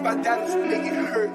my diamonds make it hurt.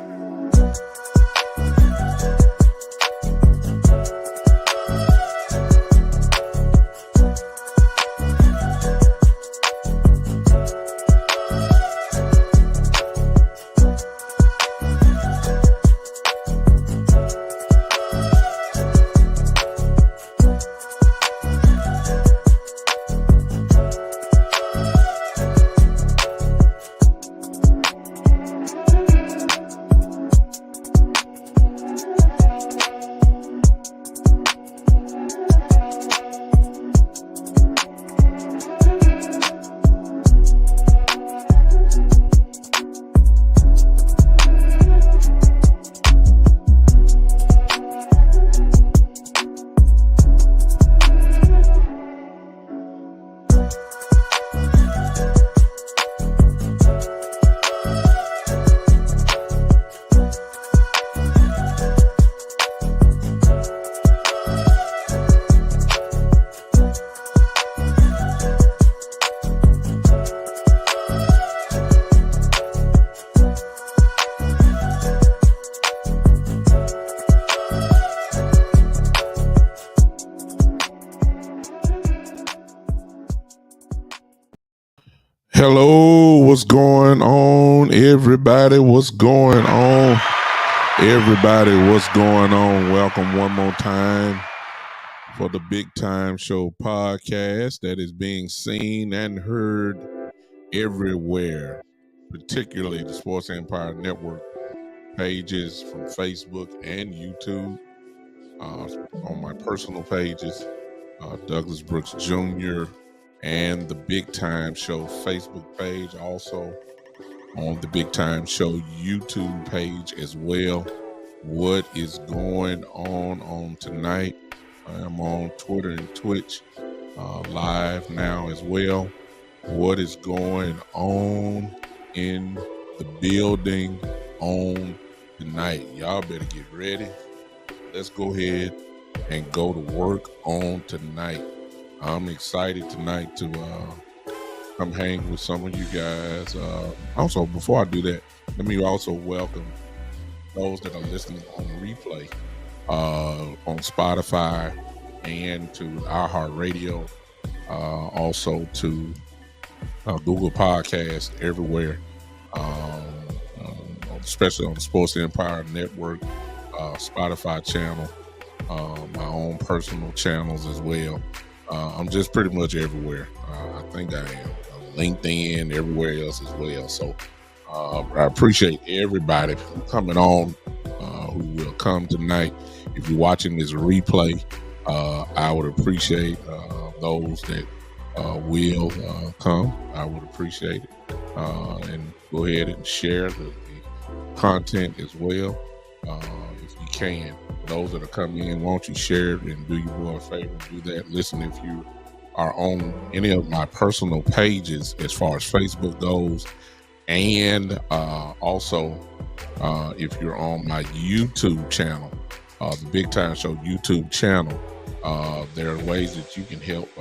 Hello, what's going on, everybody? What's going on? Everybody, what's going on? Welcome one more time for the Big Time Show podcast that is being seen and heard everywhere, particularly the Sports Empire Network pages from Facebook and YouTube. On my personal pages, Douglas Brooks Jr., and the Big Time Show Facebook page, also on the Big Time Show YouTube page as well. What is going on tonight? I'm on Twitter and Twitch live now as well. What is going on in the building on tonight? Y'all better get ready. Let's go ahead and go to work on tonight. I'm excited tonight to come hang with some of you guys. Also, before I do that, let me also welcome those that are listening on replay on Spotify and to iHeartRadio, also to Google Podcasts, everywhere, especially on the Sports Empire Network, Spotify channel, my own personal channels as well. I'm just pretty much everywhere. I think I am. LinkedIn, everywhere else as well. So I appreciate everybody coming on who will come tonight. If you're watching this replay, I would appreciate those that will come. I would appreciate it. And go ahead and share the content as well if you can. Those that are coming in, won't you share it and do your boy a favor and do that. Listen, if you are on any of my personal pages as far as Facebook goes, and also if you're on my YouTube channel, the Big Time Show YouTube channel, there are ways that you can help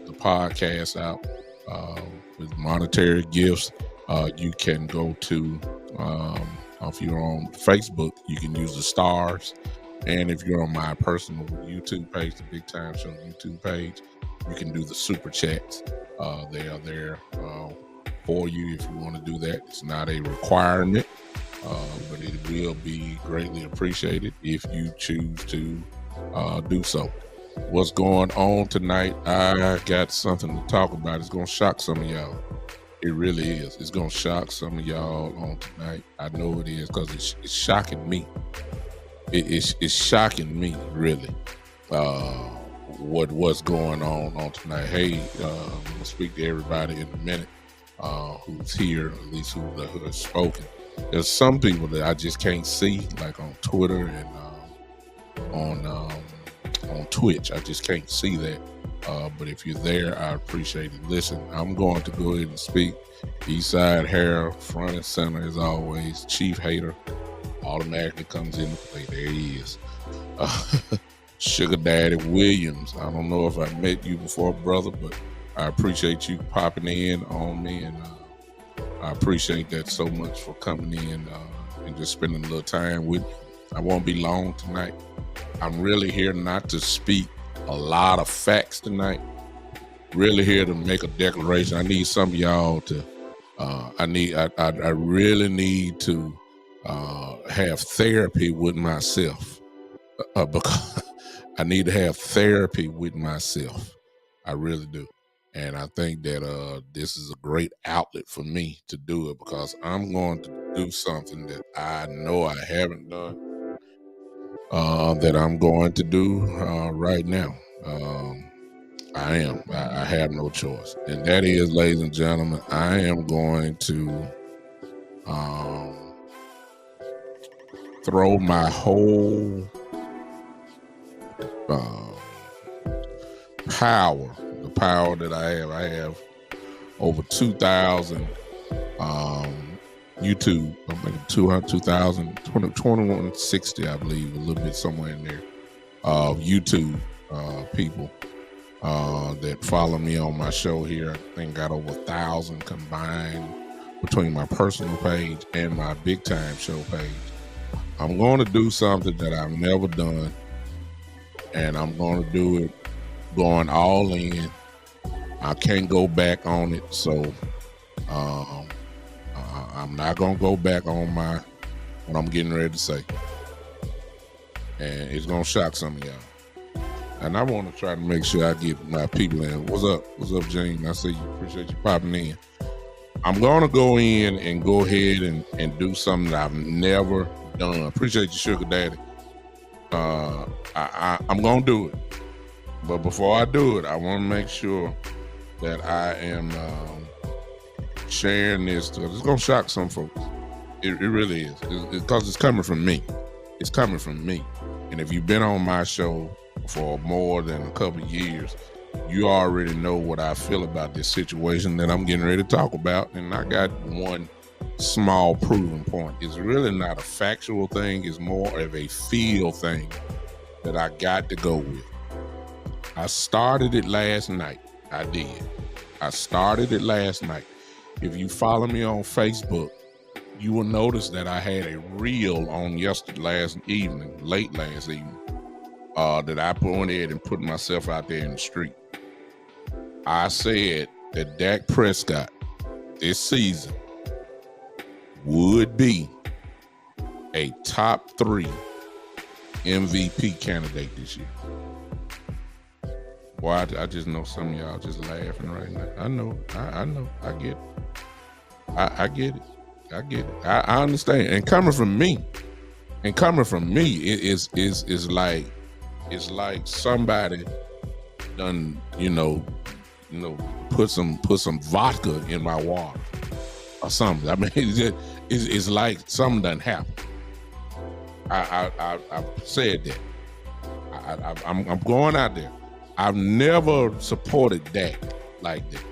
the podcast out with monetary gifts. You can go to, if you're on Facebook, you can use the stars. And if you're on my personal YouTube page, the Big Time Show YouTube page, you can do the super chats. They are there for you if you want to do that. It's not a requirement, but it will be greatly appreciated if you choose to do so. What's going on tonight? I got something to talk about. It's going to shock some of y'all. It really is. It's going to shock some of y'all on tonight. I know it is because it's shocking me. It's shocking me, really, what's going on tonight. Hey, I'm going to speak to everybody in a minute who's here, at least who has spoken. There's some people that I just can't see, like on Twitter and on Twitch. I just can't see that. But if you're there, I appreciate it. Listen, I'm going to go ahead and speak. Eastside Hair, front and center as always. Chief Hater automatically comes into play. There he is. Sugar Daddy Williams. I don't know if I met you before, brother, but I appreciate you popping in on me, and I appreciate that so much for coming in and just spending a little time with me. I won't be long tonight. I'm really here not to speak a lot of facts tonight. Really here to make a declaration. I need some of y'all to. I really need to have therapy with myself because I need to have therapy with myself. I really do. And I think that this is a great outlet for me to do it because I'm going to do something that I know I haven't done that I'm going to do right now. I have no choice. And that is, ladies and gentlemen, I am going to throw my whole power, the power that I have. I have over 2,000 YouTube. I'm making 2,000, 2160, I believe, a little bit somewhere in there, of YouTube people that follow me on my show here. I think got over 1,000 combined between my personal page and my big time show page. I'm going to do something that I've never done, and I'm going to do it going all in. I can't go back on it, so I'm not going to go back on what I'm getting ready to say. And it's going to shock some of y'all. And I want to try to make sure I get my people in. What's up? What's up, Gene? I see you. Appreciate you popping in. I'm going to go in and go ahead and do something that I've never done. Appreciate you, Sugar Daddy. I'm going to do it. But before I do it, I want to make sure that I am sharing this because it's going to shock some folks. It really is. Because it's coming from me. It's coming from me. And if you've been on my show for more than a couple of years, you already know what I feel about this situation that I'm getting ready to talk about. And I got one small proving point. It's really not a factual thing. It's more of a feel thing that I got to go with. I started it last night. I did. I started it last night. If you follow me on Facebook, you will notice that I had a reel on late last evening, that I went ahead and put myself out there in the street. I said that Dak Prescott this season would be a top 3 MVP candidate this year. Boy, I just know some of y'all just laughing right now. I know. I get it. I get it. I understand. And coming from me, it's like somebody done, put some vodka in my water or something. I mean, it's like something done happened. I've said that. I'm going out there. I've never supported Dak like that.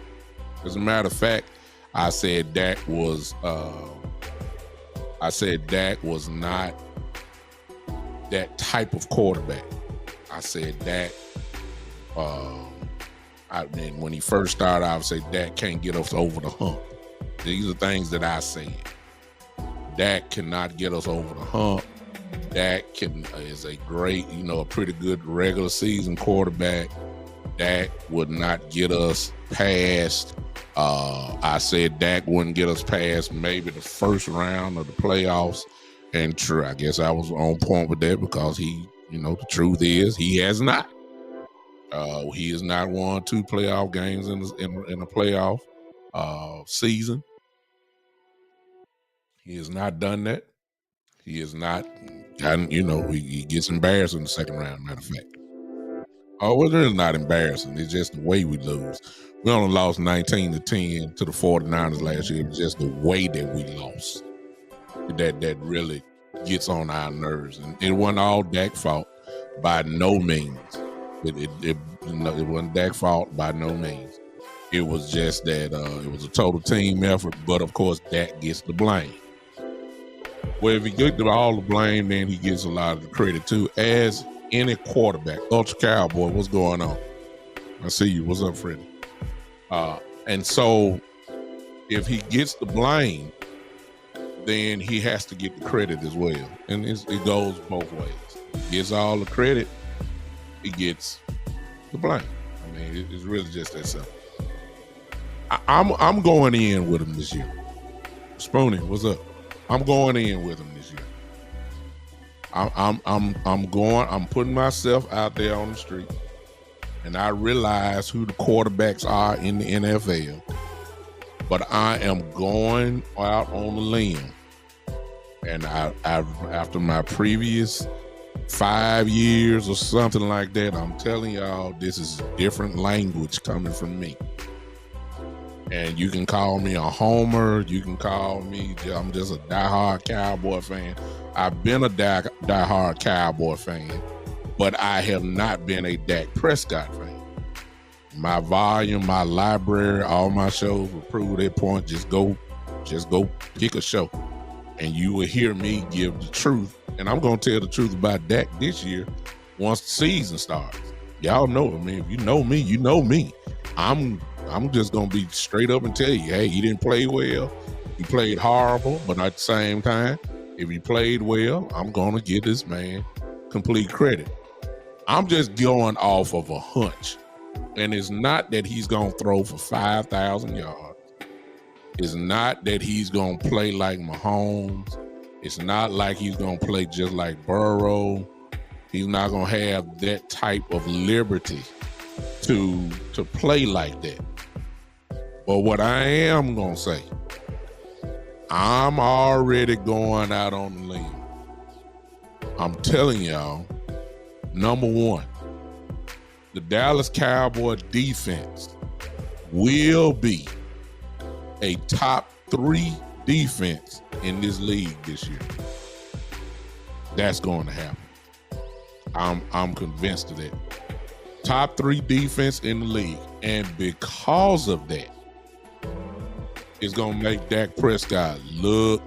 As a matter of fact, I said Dak was not that type of quarterback. I said Dak, when he first started, I would say Dak can't get us over the hump. These are things that I said. Dak cannot get us over the hump. Dak is a great, a pretty good regular season quarterback. Dak would not get us past. I said Dak wouldn't get us past maybe the first round of the playoffs. And true, I guess I was on point with that because he, the truth is he has not. He has not won 2 playoff games in a playoff season. He has not done that. He has not gotten, he gets embarrassed in the second round, matter of fact. Oh, well, it's not embarrassing. It's just the way we lose. We only lost 19-10 to the 49ers last year. It was just the way that we lost that really gets on our nerves. And it wasn't all Dak's fault by no means. It wasn't Dak's fault by no means. It was just that it was a total team effort, but of course Dak gets the blame. Well, if he gets all the blame, then he gets a lot of the credit too, as any quarterback. Ultra Cowboy, what's going on? I see you. What's up, Freddie? And so if he gets the blame, then he has to get the credit as well. And it goes both ways. He gets all the credit, he gets the blame. I mean, it's really just that simple. I'm going in with him this year. Spoonie, what's up? I'm going in with him this year. I'm putting myself out there on the street, and I realize who the quarterbacks are in the NFL. But I am going out on a limb, and after my previous 5 years or something like that, I'm telling y'all, this is different language coming from me. And you can call me a homer. You can call me, I'm just a diehard Cowboy fan. I've been a diehard Cowboy fan, but I have not been a Dak Prescott fan. My volume, my library, all my shows will prove that point. Just go pick a show, and you will hear me give the truth. And I'm going to tell the truth about Dak this year once the season starts. Y'all know, I mean, if you know me, you know me. I'm just going to be straight up and tell you, hey, he didn't play well. He played horrible, but at the same time, if he played well, I'm going to give this man complete credit. I'm just going off of a hunch. And it's not that he's going to throw for 5,000 yards. It's not that he's going to play like Mahomes. It's not like he's going to play just like Burrow. He's not going to have that type of liberty to play like that. But what I am going to say, I'm already going out on the limb. I'm telling y'all, number one, the Dallas Cowboy defense will be a top 3 defense in this league this year. That's going to happen. I'm convinced of that. Top 3 defense in the league. And because of that, it's going to make Dak Prescott look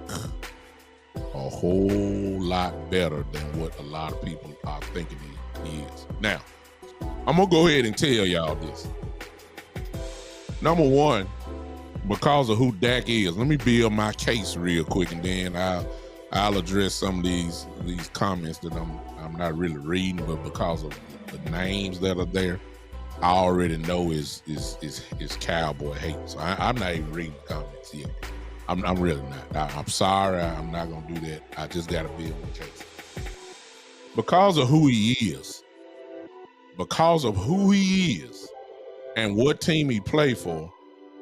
a whole lot better than what a lot of people are thinking he is. Now, I'm going to go ahead and tell y'all this. Number one, because of who Dak is, let me build my case real quick, and then I'll address some of these comments that I'm not really reading, but because of the names that are there, I already know is Cowboy hate. So I'm not even reading the comments yet. I'm really not. I'm sorry. I'm not going to do that. I just got to build my case. Because of who he is, and what team he played for,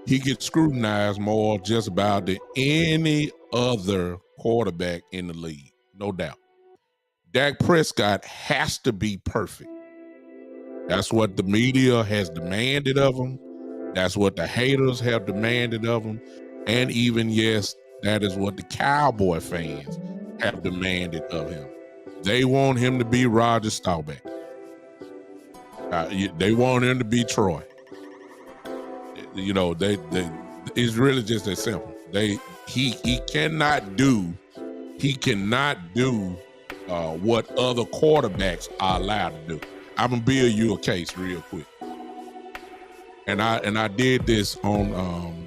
he gets scrutinized more just about than any other quarterback in the league, no doubt. Dak Prescott has to be perfect. That's what the media has demanded of him. That's what the haters have demanded of him. And even, yes, that is what the Cowboy fans have demanded of him. They want him to be Roger Staubach. They want him to be Troy. You know, it's really just that simple. He cannot do what other quarterbacks are allowed to do. I'm gonna build you a case real quick. And I did this on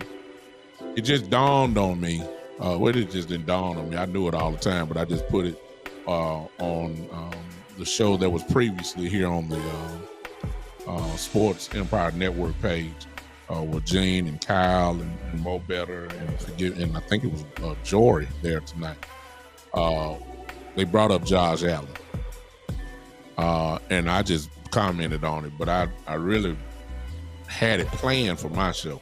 it just dawned on me. It just didn't dawn on me. I knew it all the time, but I just put it on the show that was previously here on the Sports Empire Network page with Gene and Kyle and Mo Better and I think it was Jory there tonight. They brought up Josh Allen. And I just commented on it, but I really had it planned for my show,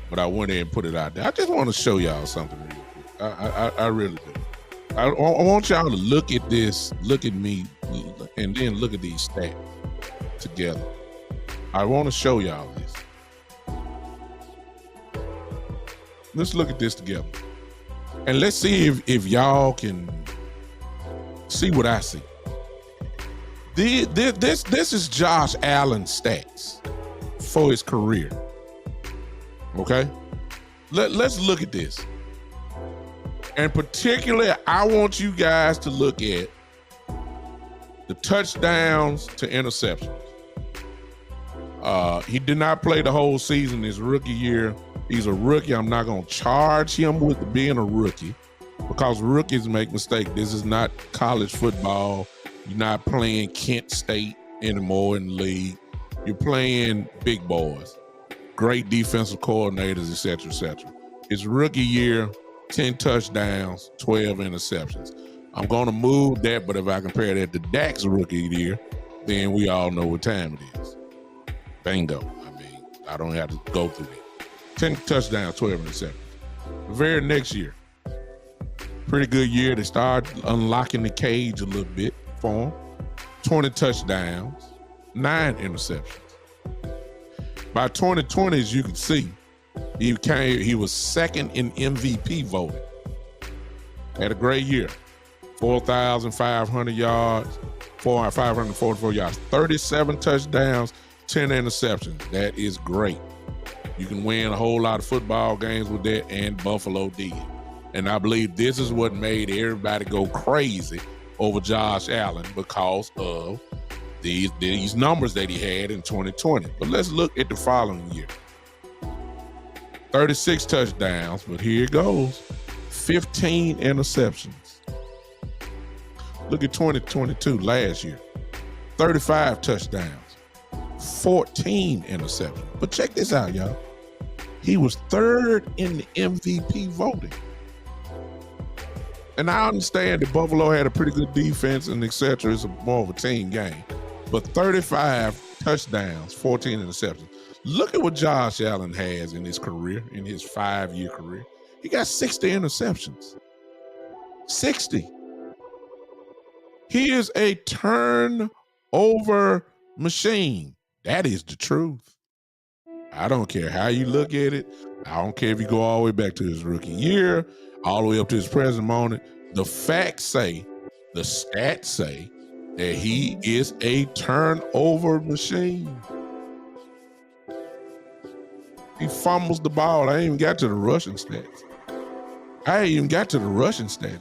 but I went in and put it out there. I just want to show y'all something real quick. I really do. I want y'all to look at this, look at me, and then look at these stats together. I want to show y'all this. Let's look at this together. And let's see if y'all can see what I see. This is Josh Allen's stats for his career. Okay? Let's look at this. And particularly, I want you guys to look at the touchdowns to interceptions. He did not play the whole season his rookie year. He's a rookie. I'm not going to charge him with being a rookie because rookies make mistakes. This is not college football. You're not playing Kent State anymore in the league. You're playing big boys, great defensive coordinators, et cetera, et cetera. His rookie year, 10 touchdowns, 12 interceptions. I'm going to move that, but if I compare that to Dak's rookie year, then we all know what time it is. Bingo. I mean, I don't have to go through that. 10 touchdowns, 12 interceptions. The very next year, pretty good year. They started unlocking the cage a little bit for him. 20 touchdowns, 9 interceptions. By 2020, as you can see, he was second in MVP voting. Had a great year. 4,500 yards, 544 yards, 37 touchdowns, 10 interceptions. That is great. You can win a whole lot of football games with that, and Buffalo did. And I believe this is what made everybody go crazy over Josh Allen because of these numbers that he had in 2020. But let's look at the following year. 36 touchdowns, but here it goes. 15 interceptions. Look at 2022, last year. 35 touchdowns, 14 interceptions. But check this out, y'all. He was third in the MVP voting. And I understand that Buffalo had a pretty good defense and et cetera. It's more of a team game. But 35 touchdowns, 14 interceptions. Look at what Josh Allen has in his career, in his 5-year career. He got 60 interceptions. 60. He is a turnover machine. That is the truth. I don't care how you look at it. I don't care if you go all the way back to his rookie year, all the way up to his present moment. The facts say, the stats say that he is a turnover machine. He fumbles the ball. I ain't even got to the rushing stats.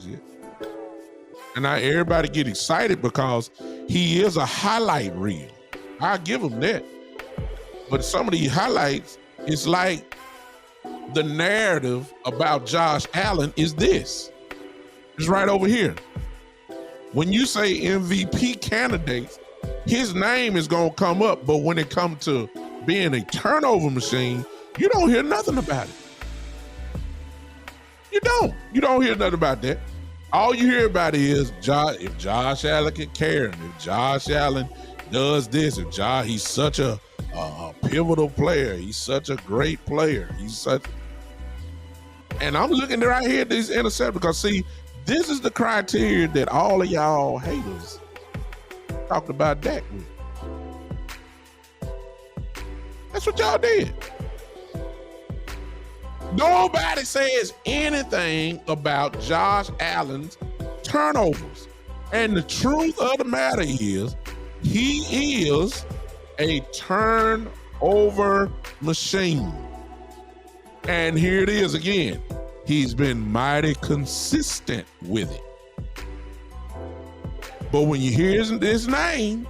Yet. And now everybody get excited because he is a highlight reel. I give him that. But some of these highlights, it's like the narrative about Josh Allen is this. It's right over here. When you say MVP candidates, his name is going to come up. But when it comes to being a turnover machine, you don't hear nothing about it. You don't hear nothing about that. All you hear about is if Josh Allen can carry him, if Josh Allen does this, he's such a pivotal player, he's such a great player, and I'm looking right here at these interceptions because see, this is the criteria that all of y'all haters talked about Dak with. That's what y'all did. Nobody says anything about Josh Allen's turnovers. And the truth of the matter is, he is a turnover machine. And here it is again. He's been mighty consistent with it. But when you hear his name,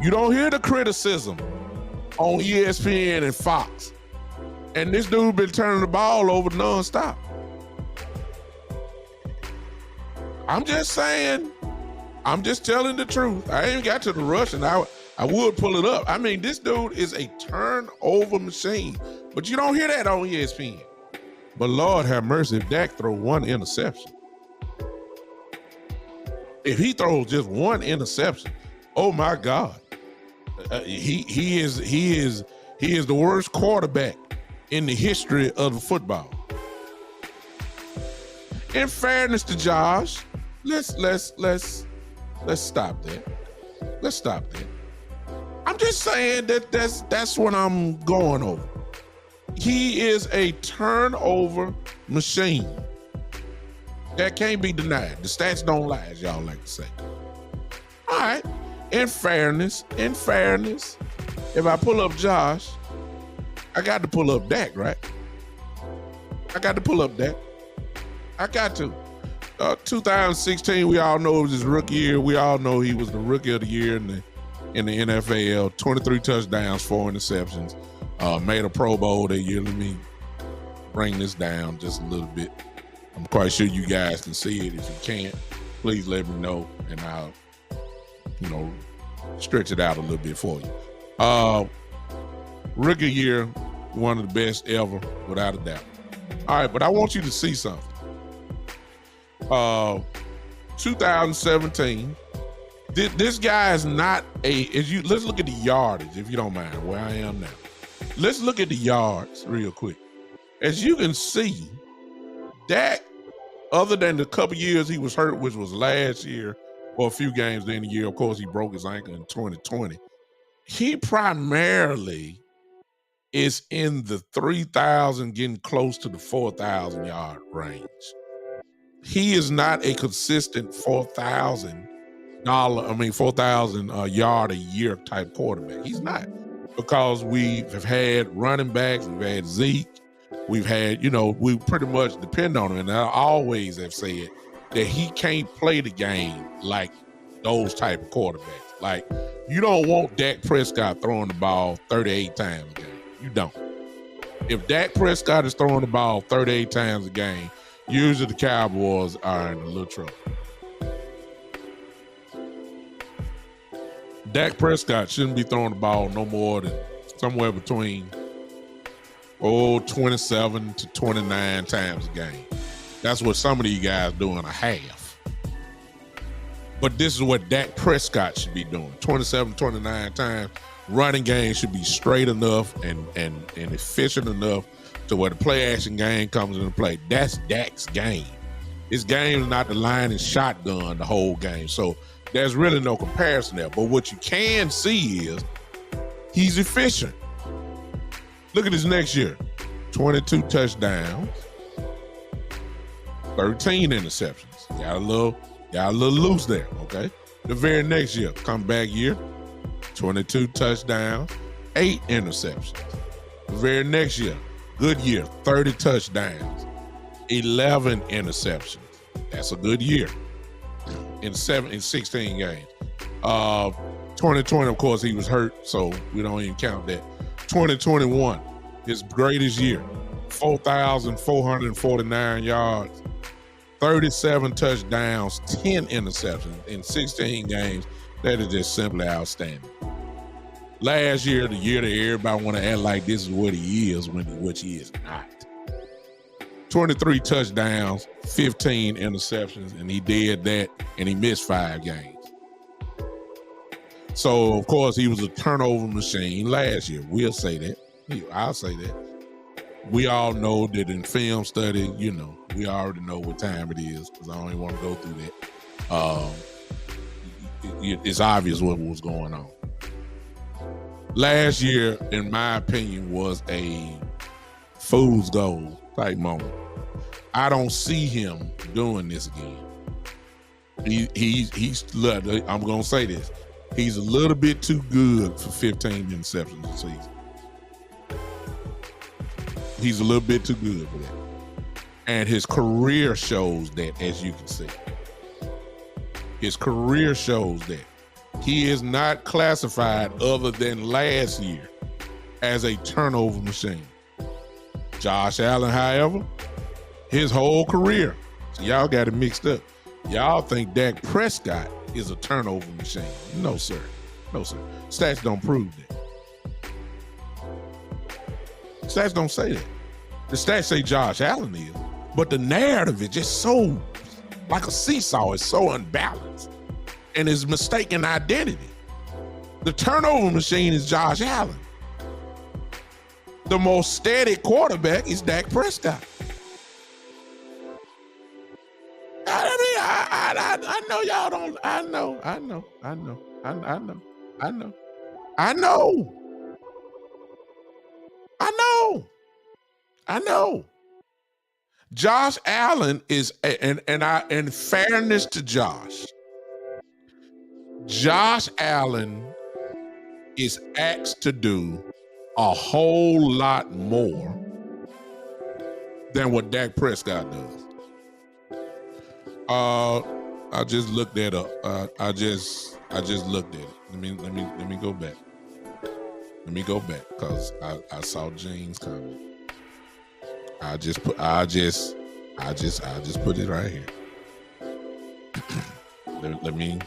you don't hear the criticism on ESPN and Fox. And this dude been turning the ball over nonstop. I'm just saying, I'm just telling the truth. I ain't got to the rush, and I would pull it up. I mean, this dude is a turnover machine, but you don't hear that on ESPN. But Lord have mercy, if Dak throw one interception, if he throws just one interception, oh my God, he is the worst quarterback in the history of football. In fairness to Josh, let's stop that. Let's stop that. I'm just saying that's what I'm going over. He is a turnover machine. That can't be denied. The stats don't lie, as y'all like to say. All right. In fairness, if I pull up Josh, I got to pull up Dak, right? I got to pull up Dak. I got to. 2016, we all know it was his rookie year. We all know he was the rookie of the year in the NFL. 23 touchdowns, 4 interceptions. Made a Pro Bowl that year. Let me bring this down just a little bit. I'm quite sure you guys can see it. If you can't, please let me know, and I'll, stretch it out a little bit for you. Rookie year, one of the best ever, without a doubt. All right, but I want you to see something. 2017. This guy is not let's look at the yardage, if you don't mind, where I am now. Let's look at the yards real quick. As you can see, Dak, other than the couple years he was hurt, which was last year, or a few games in the year, of course, he broke his ankle in 2020. He primarily is in the 3,000, getting close to the 4,000 yard range. He is not a consistent 4,000 yard a year type quarterback. He's not, because we have had running backs, we've had Zeke, we've had, we pretty much depend on him. And I always have said that he can't play the game like those type of quarterbacks. Like, you don't want Dak Prescott throwing the ball 38 times a game. You don't. If Dak Prescott is throwing the ball 38 times a game, usually the Cowboys are in a little trouble. Dak Prescott shouldn't be throwing the ball no more than somewhere between 27 to 29 times a game. That's what some of these guys do in a half. But this is what Dak Prescott should be doing. 27, 29 times. Running game should be straight enough and efficient enough to where the play action game comes into play. That's Dak's game. His game is not the line and shotgun the whole game. So there's really no comparison there. But what you can see is he's efficient. Look at his next year. 22 touchdowns, 13 interceptions. Got a little loose there, okay? The very next year, comeback year, 22 touchdowns, 8 interceptions. The very next year, good year, 30 touchdowns, 11 interceptions. That's a good year in 16 games. 2020, of course, he was hurt, so we don't even count that. 2021, his greatest year, 4,449 yards, 37 touchdowns, 10 interceptions in 16 games. That is just simply outstanding. Last year, the year that everybody want to act like this is what he is, which he is not. 23 touchdowns, 15 interceptions, and he did that, and he missed 5 games. So, of course, he was a turnover machine last year. We'll say that. I'll say that. We all know that in film study, we already know what time it is, because I don't even want to go through that. It's obvious what was going on. Last year, in my opinion, was a fool's gold type moment. I don't see him doing this again. He's I'm going to say this. He's a little bit too good for 15 interceptions a season. He's a little bit too good for that. And his career shows that, as you can see. His career shows that. He is not classified, other than last year, as a turnover machine. Josh Allen, however, his whole career. So y'all got it mixed up. Y'all think Dak Prescott is a turnover machine. No, sir. No, sir. Stats don't prove that. Stats don't say that. The stats say Josh Allen is, but the narrative is just so like a seesaw. It's so unbalanced and is mistaken identity. The turnover machine is Josh Allen. The most steady quarterback is Dak Prescott. I know y'all don't. I know. Josh Allen is, in fairness to Josh Allen is asked to do a whole lot more than what Dak Prescott does. I just looked that up. I just looked at it. Let me go back. Let me go back because I saw Gene's comment. I just put it right here. let me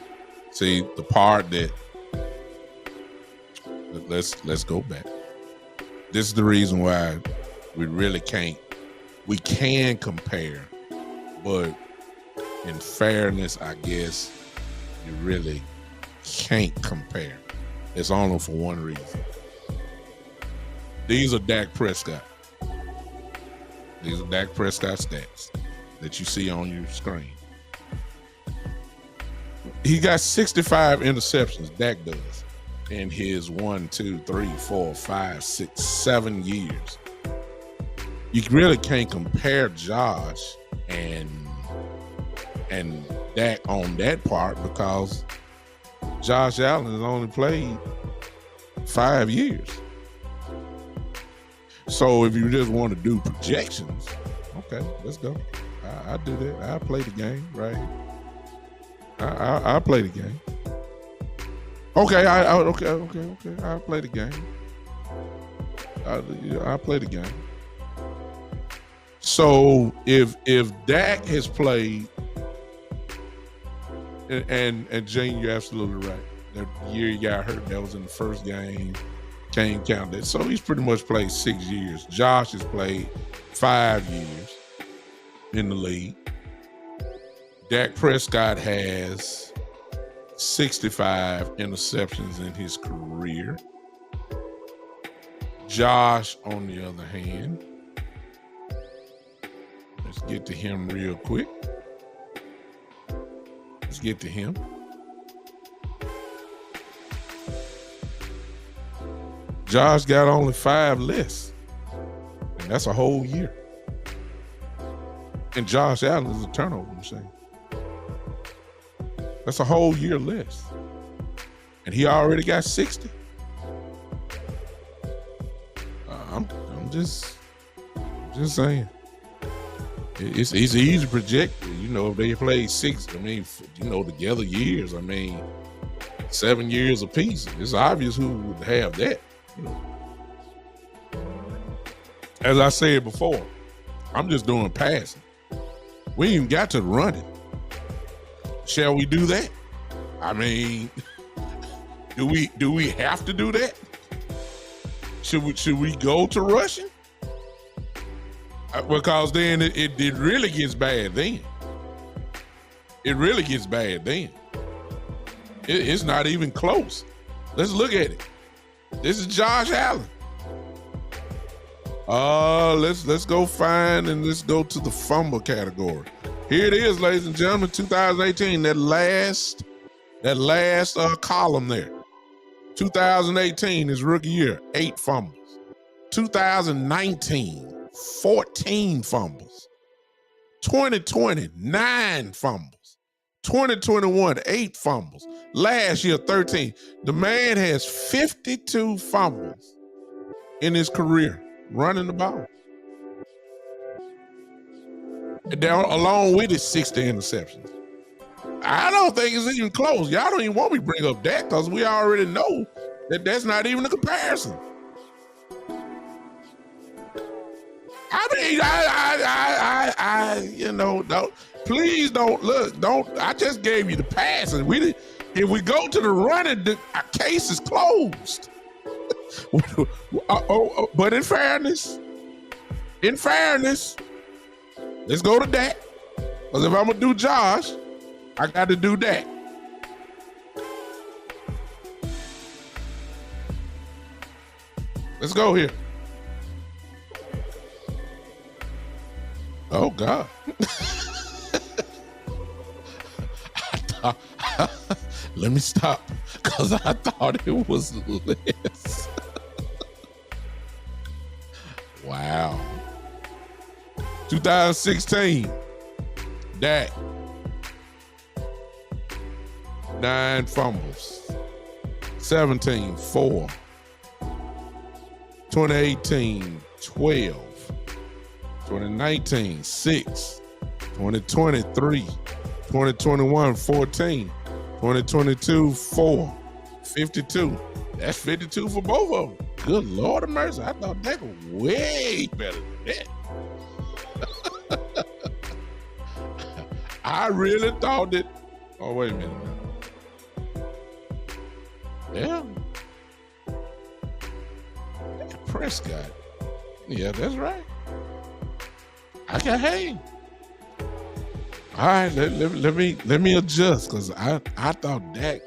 see the part that let's go back. This is the reason why we really can't. We can compare, but in fairness, I guess you really can't compare. It's only for one reason. These are Dak Prescott. These are Dak Prescott stats that you see on your screen. He got 65 interceptions, Dak does, in his 1, 2, 3, 4, 5, 6, 7 years. You really can't compare Josh and Dak on that part because Josh Allen has only played 5 years. So if you just want to do projections, okay, let's go. I do that. I play the game right here. I play the game. Okay, okay. I play the game. I play the game. So if Dak has played, and Jane, you're absolutely right. That year he got hurt, that was in the first game. Can't count that. So he's pretty much played 6 years. Josh has played 5 years in the league. Dak Prescott has 65 interceptions in his career. Josh, on the other hand, let's get to him real quick. Let's get to him. Josh got only 5 less, and that's a whole year. And Josh Allen is a turnover machine. That's a whole year less. And he already got 60. I'm just saying. It's easy to project. You know, if they played 6, together years, 7 years apiece. It's obvious who would have that. As I said before, I'm just doing passing. We ain't even got to running. Shall we do that? Do we have to do that? Should we go to rushing? Because then it really gets bad then. It really gets bad then. It's not even close. Let's look at it. This is Josh Allen. Let's go find and let's go to the fumble category. Here it is, ladies and gentlemen, 2018. That last column there. 2018, his rookie year, 8 fumbles. 2019, 14 fumbles. 2020, 9 fumbles. 2021, 8 fumbles. Last year, 13. The man has 52 fumbles in his career running the ball. Down along with his 60 interceptions. I don't think it's even close. Y'all don't even want me to bring up that because we already know that that's not even a comparison. Please don't look. Don't. I just gave you the pass, and if we go to the running, our case is closed. But in fairness, let's go to Dak. Because if I'm gonna do Josh, I got to do Dak. Let's go here. Oh God. Let me stop because I thought it was less. Wow. 2016, Dak, 9 fumbles. 17, 4. 2018, 12. 2019, 6. 2020, 3. 2021, 14. 2022, 4. 52. That's 52 for both of them. Good Lord of mercy. I thought Dak was way better than that. I really thought that. Oh, wait a minute now. Yeah. Dak Prescott. Yeah, that's right. I got hey. All right, let me adjust because I thought Dak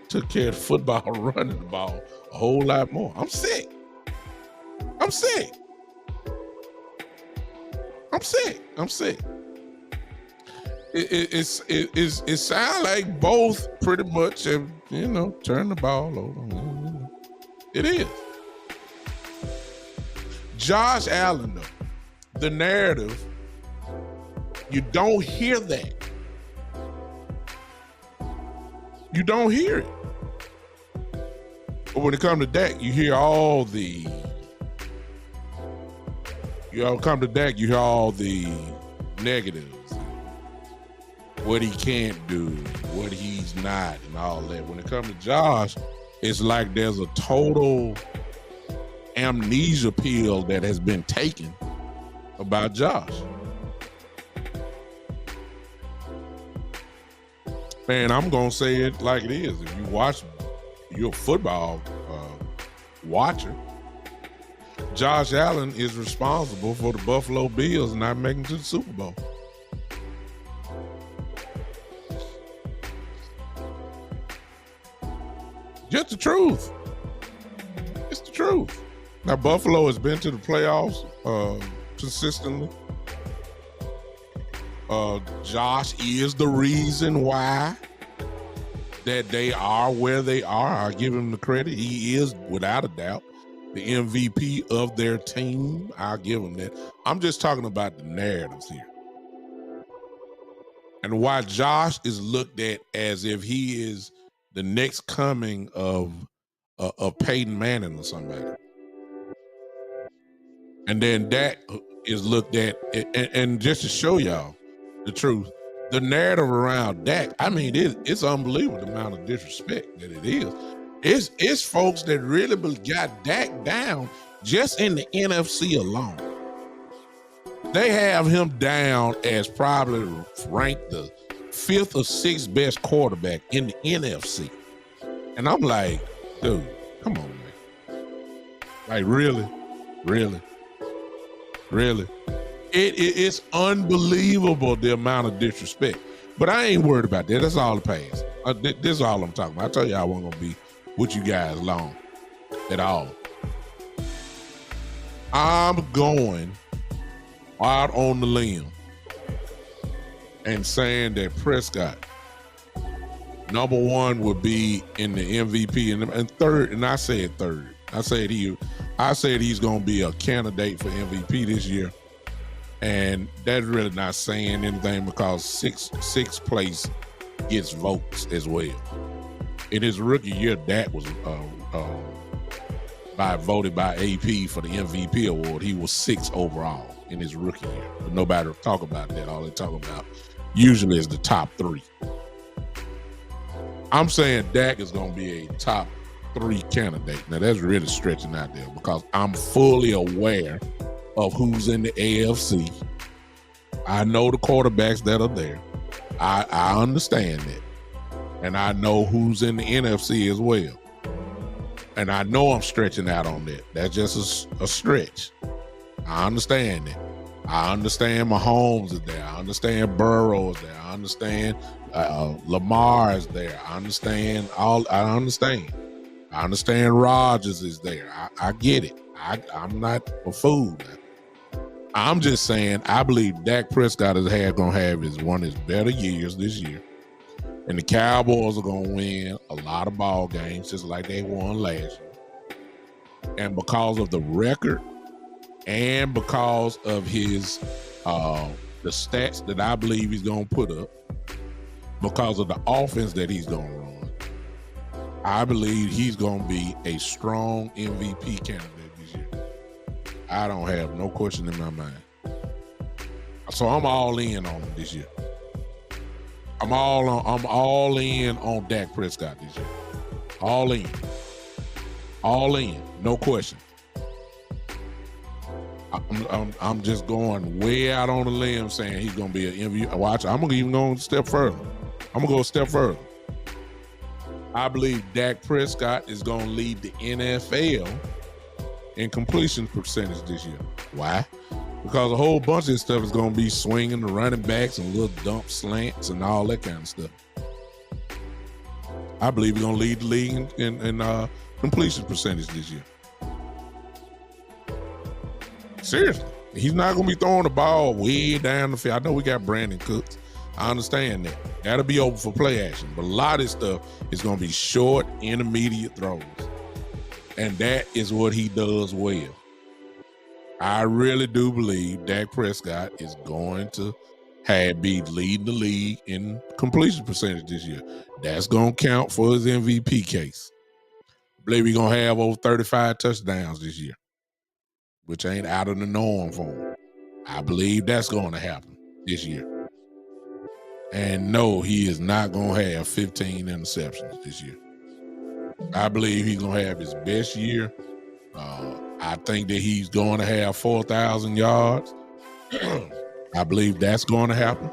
took care of football running the ball a whole lot more. I'm sick. It sounds like both pretty much have, turned the ball over. It is. Josh Allen, though, the narrative, you don't hear that. You don't hear it. But when it comes to Dak, you hear all the. You hear all the negatives, what he can't do, what he's not, and all that. When it comes to Josh, it's like there's a total amnesia pill that has been taken about Josh. Man, I'm gonna say it like it is. If you watch, you're a football watcher. Josh Allen is responsible for the Buffalo Bills not making it to the Super Bowl. Just the truth. It's the truth. Now, Buffalo has been to the playoffs consistently. Josh is the reason why that they are where they are. I give him the credit. He is, without a doubt, the MVP of their team. I'll give him that. I'm just talking about the narratives here. And why Josh is looked at as if he is the next coming of Peyton Manning or somebody. And then Dak is looked at, and just to show y'all the truth, the narrative around Dak, I mean, it's unbelievable the amount of disrespect that it is. It's folks that really got Dak down just in the NFC alone. They have him down as probably ranked the 5th or 6th best quarterback in the NFC. And I'm like, dude, come on, man. Like, really? It's unbelievable the amount of disrespect. But I ain't worried about that. That's all the past. This is all I'm talking about. I tell you I wasn't going to be with you guys long at all. I'm going out on the limb and saying that Prescott, number one, would be in the MVP and third, and I said third. I said he's going to be a candidate for MVP this year. And that's really not saying anything because sixth place gets votes as well. In his rookie year, Dak was voted by AP for the MVP award. He was 6th overall in his rookie year. But nobody talk about that. All they talk about usually is the top 3. I'm saying Dak is going to be a top 3 candidate. Now, that's really stretching out there because I'm fully aware of who's in the AFC. I know the quarterbacks that are there. I understand that. And I know who's in the NFC as well. And I know I'm stretching out on that. That's just a stretch. I understand it. I understand Mahomes is there. I understand Burrow is there. I understand Lamar is there. I understand. I understand Rodgers is there. I get it. I'm not a fool now. I'm just saying I believe Dak Prescott is going to have one of his better years this year. And the Cowboys are going to win a lot of ball games just like they won last year. And because of the record and because of his the stats that I believe he's going to put up, because of the offense that he's going to run, I believe he's going to be a strong MVP candidate this year. I don't have no question in my mind. So I'm all in on him this year. I'm all in on Dak Prescott this year. All in. No question. I'm just going way out on a limb saying he's going to be an MVP. Watch, I'm going to even go a step further. I'm going to go a step further. I believe Dak Prescott is going to lead the NFL in completion percentage this year. Why? Because a whole bunch of stuff is going to be swinging the running backs and little dump slants and all that kind of stuff. I believe he's going to lead the league in completion percentage this year. Seriously. He's not going to be throwing the ball way down the field. I know we got Brandon Cooks. I understand that. That'll be open for play action. But a lot of this stuff is going to be short, intermediate throws. And that is what he does well. I really do believe Dak Prescott is going to be leading the league in completion percentage this year. That's going to count for his MVP case. I believe he's going to have over 35 touchdowns this year, which ain't out of the norm for him. I believe that's going to happen this year. And no, he is not going to have 15 interceptions this year. I believe he's going to have his best year. I think that he's going to have 4,000 yards. I believe that's going to happen.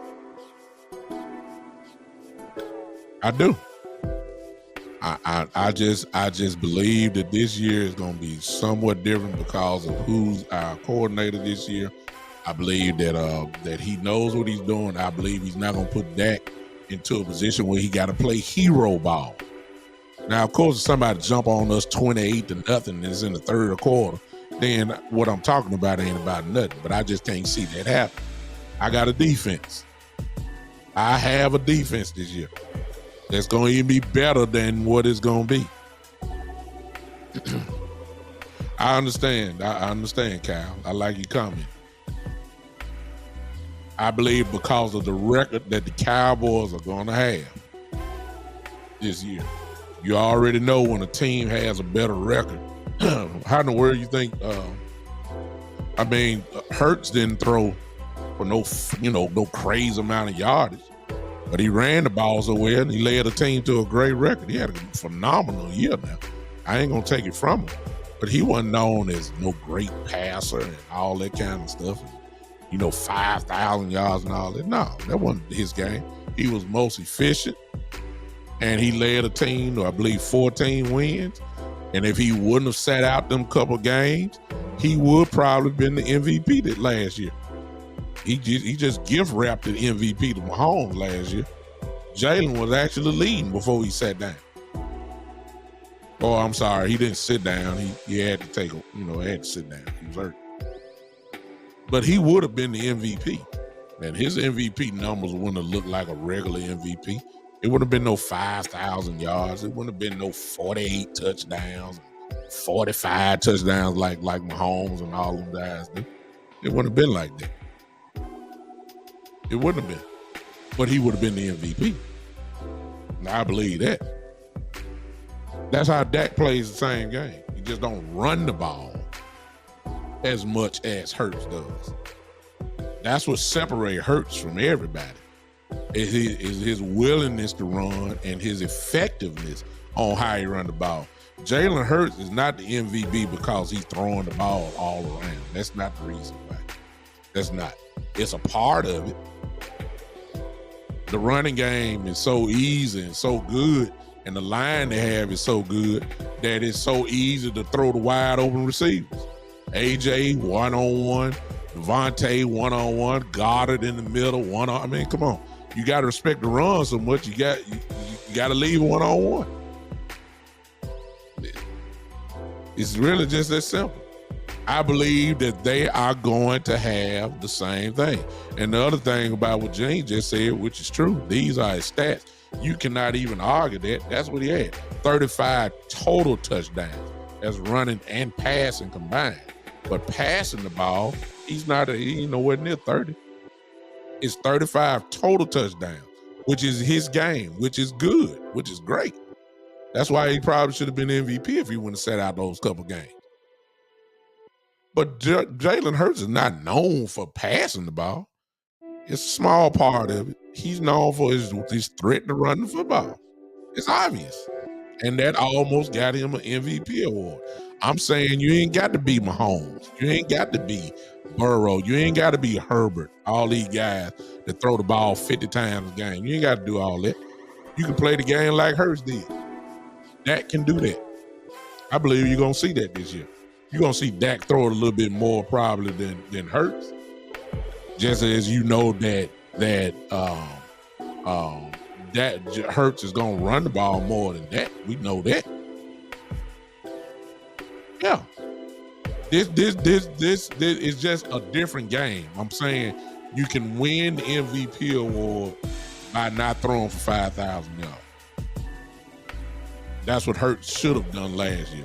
I do. I just believe that this year is going to be somewhat different because of who's our coordinator this year. I believe that he knows what he's doing. I believe he's not going to put Dak into a position where he got to play hero ball. Now, of course, if somebody jump on us 28-0 and it's in the third quarter, then what I'm talking about ain't about nothing. But I just can't see that happen. I got a defense. I have a defense this year that's going to even be better than what it's going to be. I understand. I understand, Kyle. I like your comment. I believe because of the record that the Cowboys are going to have this year. You already know when a team has a better record. How in the world you think? Hurts didn't throw for no crazy amount of yardage, but he ran the ball so well and he led a team to a great record. He had a phenomenal year now. I ain't gonna take it from him, but he wasn't known as no great passer and all that kind of stuff. 5,000 yards and all that. No, that wasn't his game. He was most efficient. And he led a team to, I believe, 14 wins. And if he wouldn't have sat out them couple games, he would probably been the MVP that last year. He just gift wrapped the MVP to Mahomes last year. Jalen was actually leading before he sat down. Oh, I'm sorry, he didn't sit down. He had to had to sit down. He was hurt. But he would have been the MVP. And his MVP numbers wouldn't have looked like a regular MVP. It wouldn't have been no 5,000 yards. It wouldn't have been no 48 touchdowns, 45 touchdowns like Mahomes and all them guys do. It wouldn't have been like that. It wouldn't have been. But he would have been the MVP. And I believe that. That's how Dak plays the same game. He just don't run the ball as much as Hurts does. That's what separates Hurts from everybody. Is his willingness to run and his effectiveness on how he run the ball. Jalen Hurts is not the MVP because he's throwing the ball all around. That's not the reason why. That's not. It's a part of it. The running game is so easy and so good, and the line they have is so good that it's so easy to throw the wide open receivers. AJ one-on-one, Devontae one-on-one, Goddard in the middle, one-on. I mean, come on. You got to respect the run so much. You got to leave one-on-one. It's really just that simple. I believe that they are going to have the same thing. And the other thing about what Gene just said, which is true, these are his stats. You cannot even argue that. That's what he had. 35 total touchdowns as running and passing combined. But passing the ball, he ain't nowhere near 30. It's 35 total touchdowns, which is his game, which is good, which is great. That's why he probably should have been MVP if he wouldn't have sat out those couple games. But Jalen Hurts is not known for passing the ball. It's a small part of it. He's known for his threat to run the football. It's obvious. And that almost got him an MVP award. I'm saying you ain't got to be Mahomes. You ain't got to be Burrow. You ain't got to be Herbert. All these guys that throw the ball 50 times a game. You ain't got to do all that. You can play the game like Hurts did. Dak can do that. I believe you're going to see that this year. You're going to see Dak throw it a little bit more probably than Hurts. Just as you know that Hurts is going to run the ball more than that. We know that. Yeah. This is just a different game. I'm saying you can win the MVP award by not throwing for 5,000 yards. That's what Hurts should have done last year.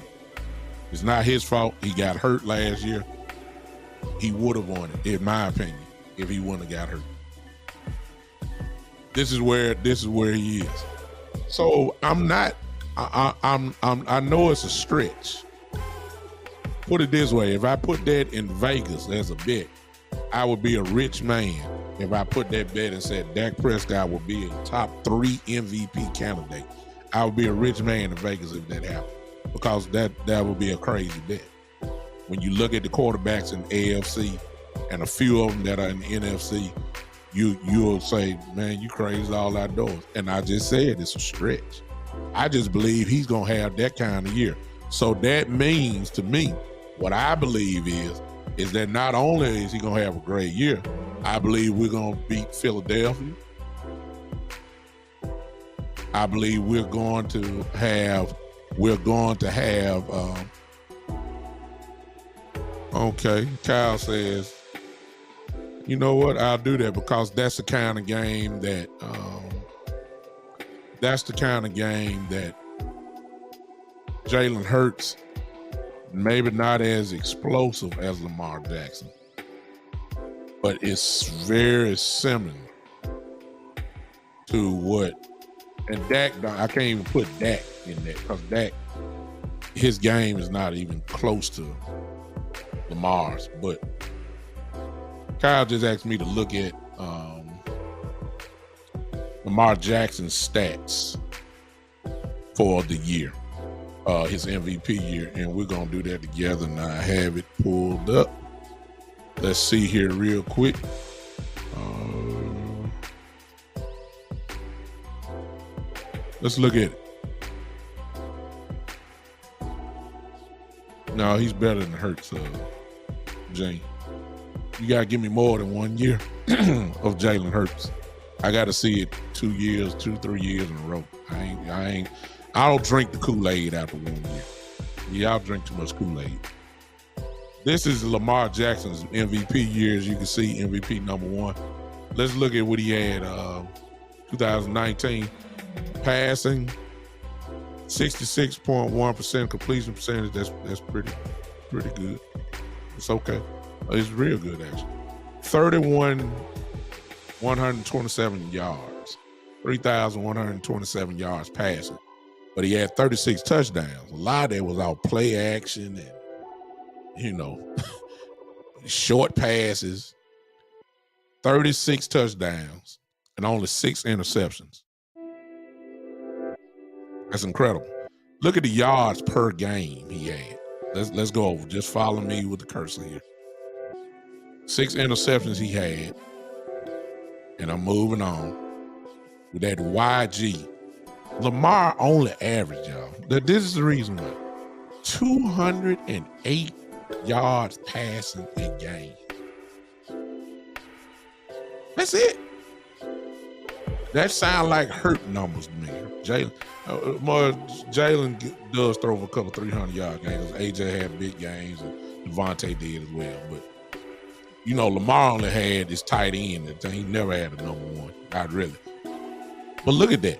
It's not his fault. He got hurt last year. He would have won it, in my opinion, if he wouldn't have got hurt. This is where he is. So I know it's a stretch. Put it this way, if I put that in Vegas as a bet, I would be a rich man if I put that bet and said Dak Prescott would be a top 3 MVP candidate. I would be a rich man in Vegas if that happened, because that would be a crazy bet. When you look at the quarterbacks in AFC and a few of them that are in the NFC, you'll say, man, you crazy all outdoors. And I just said it's a stretch. I just believe he's going to have that kind of year. So that means to me, what I believe is that not only is he going to have a great year, I believe we're going to beat Philadelphia. I believe we're going to have okay, Kyle says, you know what, I'll do that, because that's the kind of game that Jalen Hurts, maybe not as explosive as Lamar Jackson, but it's very similar to what, and Dak, I can't even put Dak in that, because Dak, his game is not even close to Lamar's. But Kyle just asked me to look at Lamar Jackson's stats for the year, his MVP year, and we're gonna do that together. And I have it pulled up. Let's see here real quick. Let's look at it. No, he's better than Hurts, Jane. You gotta give me more than 1 year of Jalen Hurts. I gotta see it 2 years, 3 years in a row. I don't drink the Kool-Aid after 1 year. Y'all drink too much Kool-Aid. This is Lamar Jackson's MVP year. As you can see, MVP number 1. Let's look at what he had 2019. Passing, 66.1% completion percentage. That's pretty good. It's okay. It's real good, actually. 127 yards, 3,127 yards passing. But he had 36 touchdowns. A lot of that was out play action and, short passes. 36 touchdowns and only 6 interceptions. That's incredible. Look at the yards per game he had. Let's go over. Just follow me with the cursor here. 6 interceptions he had. And I'm moving on with that YG. Lamar only averaged, y'all. This is the reason why. 208 yards passing a game. That's it. That sound like hurt numbers to me. Jalen does throw for a couple 300-yard games. AJ had big games, and Devontae did as well. But Lamar only had his tight end. He never had a number 1. Not really. But look at that.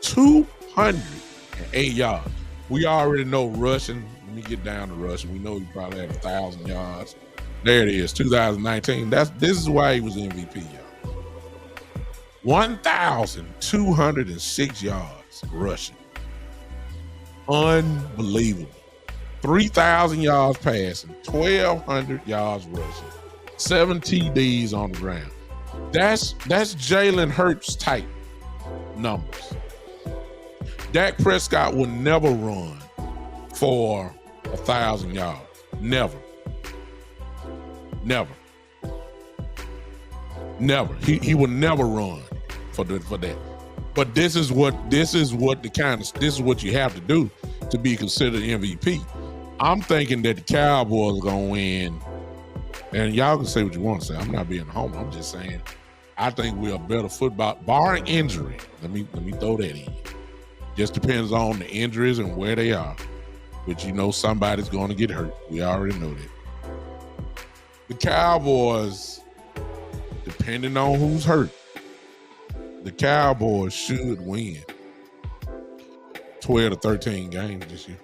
208 yards. We already know rushing. Let me get down to rushing. We know he probably had 1,000 yards. There it is, 2019. This is why he was MVP, y'all. 1,206 yards rushing. Unbelievable. 3,000 yards passing, 1,200 yards rushing, 7 TDs on the ground. That's Jalen Hurts type numbers. Dak Prescott will never run for 1,000 yards. Never. He would never run for that. But this is what you have to do to be considered MVP. I'm thinking that the Cowboys are gonna win, and y'all can say what you want to say. I'm not being a homer. I'm just saying I think we're a better football, barring injury. Let me throw that in. Just depends on the injuries and where they are. But somebody's going to get hurt. We already know that. The Cowboys, depending on who's hurt, the Cowboys should win 12 to 13 games this year.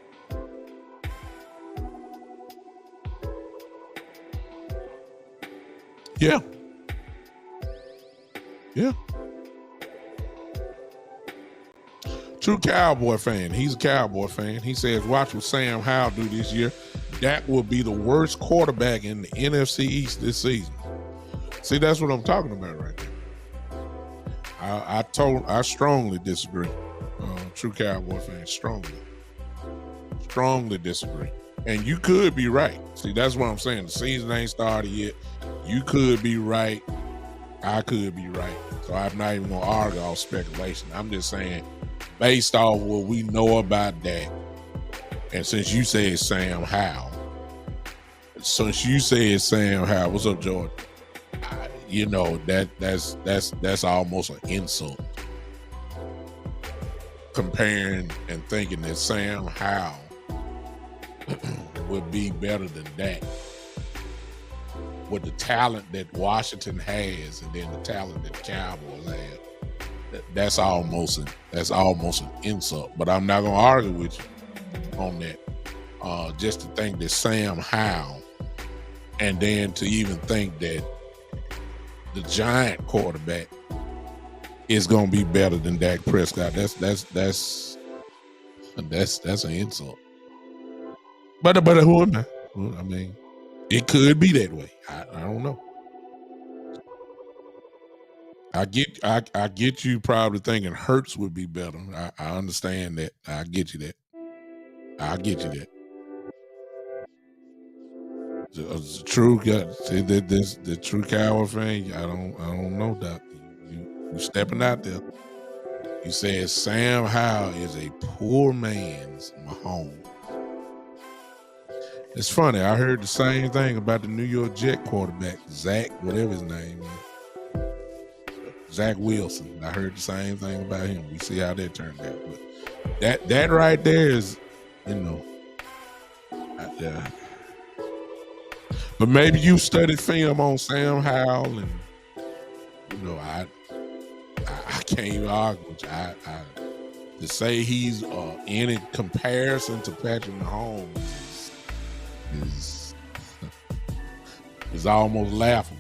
Yeah. True Cowboy fan. He's a Cowboy fan. He says, watch what Sam Howell do this year. Dak will be the worst quarterback in the NFC East this season. See, that's what I'm talking about right there. I strongly disagree. True Cowboy fan, strongly disagree. And you could be right. See, that's what I'm saying. The season ain't started yet. You could be right. I could be right. So I'm not even gonna argue all speculation. I'm just saying, based off what we know about Dak, and since you say it's Sam Howell, what's up, Jordan? That's almost an insult. Comparing and thinking that Sam Howell would be better than Dak with the talent that Washington has, and then the talent that the Cowboys have. That's almost an insult. But I'm not gonna argue with you on that. Just to think that Sam Howell, and then to even think that the Giant quarterback is gonna be better than Dak Prescott. That's an insult. But who am I? Well, I mean, it could be that way. I don't know. I get you probably thinking Hurts would be better. I understand that. I get you that. The true Cowboy fan. I don't know, Doc. You stepping out there. You said Sam Howell is a poor man's Mahomes. It's funny. I heard the same thing about the New York Jet quarterback, Zach, whatever his name is. Zach Wilson. I heard the same thing about him. We see how that turned out. But that right there is, but maybe you studied film on Sam Howell, and I can't even argue with you. To say he's any comparison to Patrick Mahomes is almost laughable.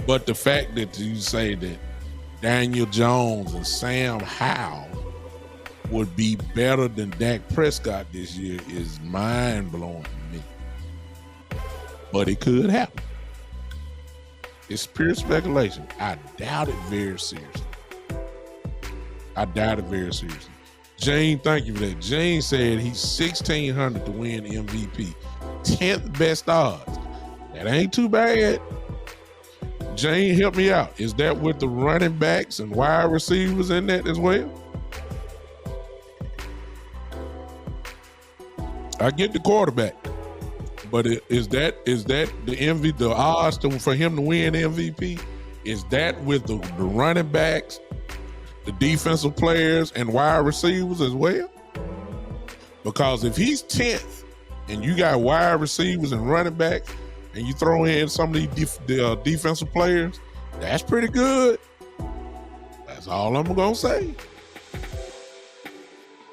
But the fact that you say that Daniel Jones and Sam Howell would be better than Dak Prescott this year is mind-blowing to me. But it could happen. It's pure speculation. I doubt it very seriously. Gene, thank you for that. Gene said he's 1,600 to win MVP. 10th best odds. That ain't too bad. Jane, help me out. Is that with the running backs and wide receivers in that as well? I get the quarterback, but is that the MVP, the odds for him to win MVP? Is that with the running backs, the defensive players, and wide receivers as well? Because if he's 10th and you got wide receivers and running backs, and you throw in some of these defensive players, that's pretty good. That's all I'm going to say.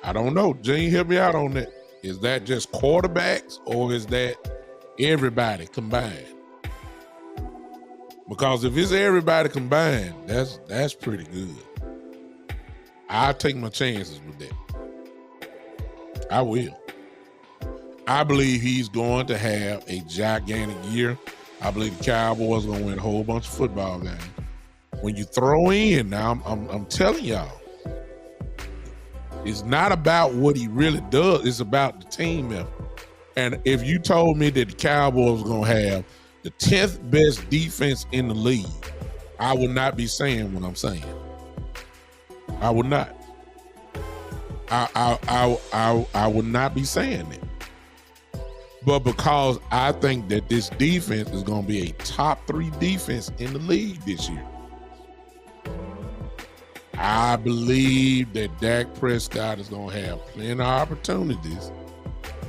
I don't know. Gene, help me out on that. Is that just quarterbacks, or is that everybody combined? Because if it's everybody combined, that's pretty good. I'll take my chances with that. I will. I believe he's going to have a gigantic year. I believe the Cowboys are going to win a whole bunch of football games. When you throw in, now I'm telling y'all, it's not about what he really does. It's about the team effort. And if you told me that the Cowboys were going to have the 10th best defense in the league, I would not be saying what I'm saying. I would not. I would not be saying it. But because I think that this defense is going to be a top 3 defense in the league this year, I believe that Dak Prescott is going to have plenty of opportunities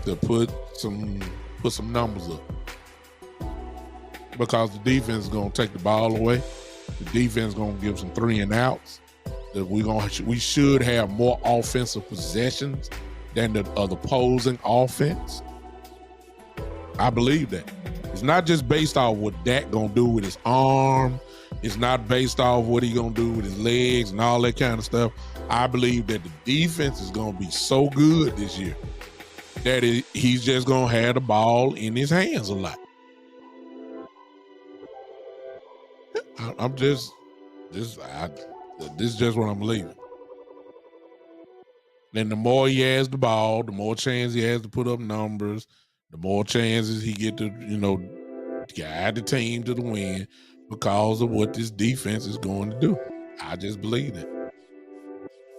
to put some numbers up. Because the defense is going to take the ball away. The defense is going to give some 3 and outs. That we should have more offensive possessions than the opposing offense. I believe that. It's not just based off what Dak gonna do with his arm. It's not based off what he gonna do with his legs and all that kind of stuff. I believe that the defense is gonna be so good this year that he's just gonna have the ball in his hands a lot. This is just what I'm believing. Then the more he has the ball, the more chance he has to put up numbers, the more chances he get to, guide the team to the win because of what this defense is going to do. I just believe that.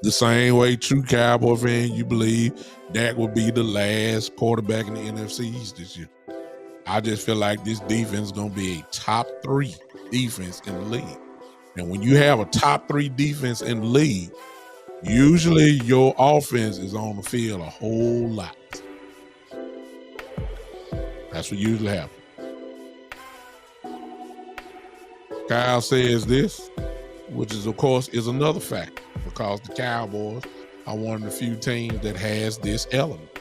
The same way, true Cowboy fan, you believe Dak will be the last quarterback in the NFC East this year. I just feel like this defense is going to be a top 3 defense in the league. And when you have a top 3 defense in the league, usually your offense is on the field a whole lot. That's what usually happens. Kyle says this, which is, of course, is another factor because the Cowboys are one of the few teams that has this element.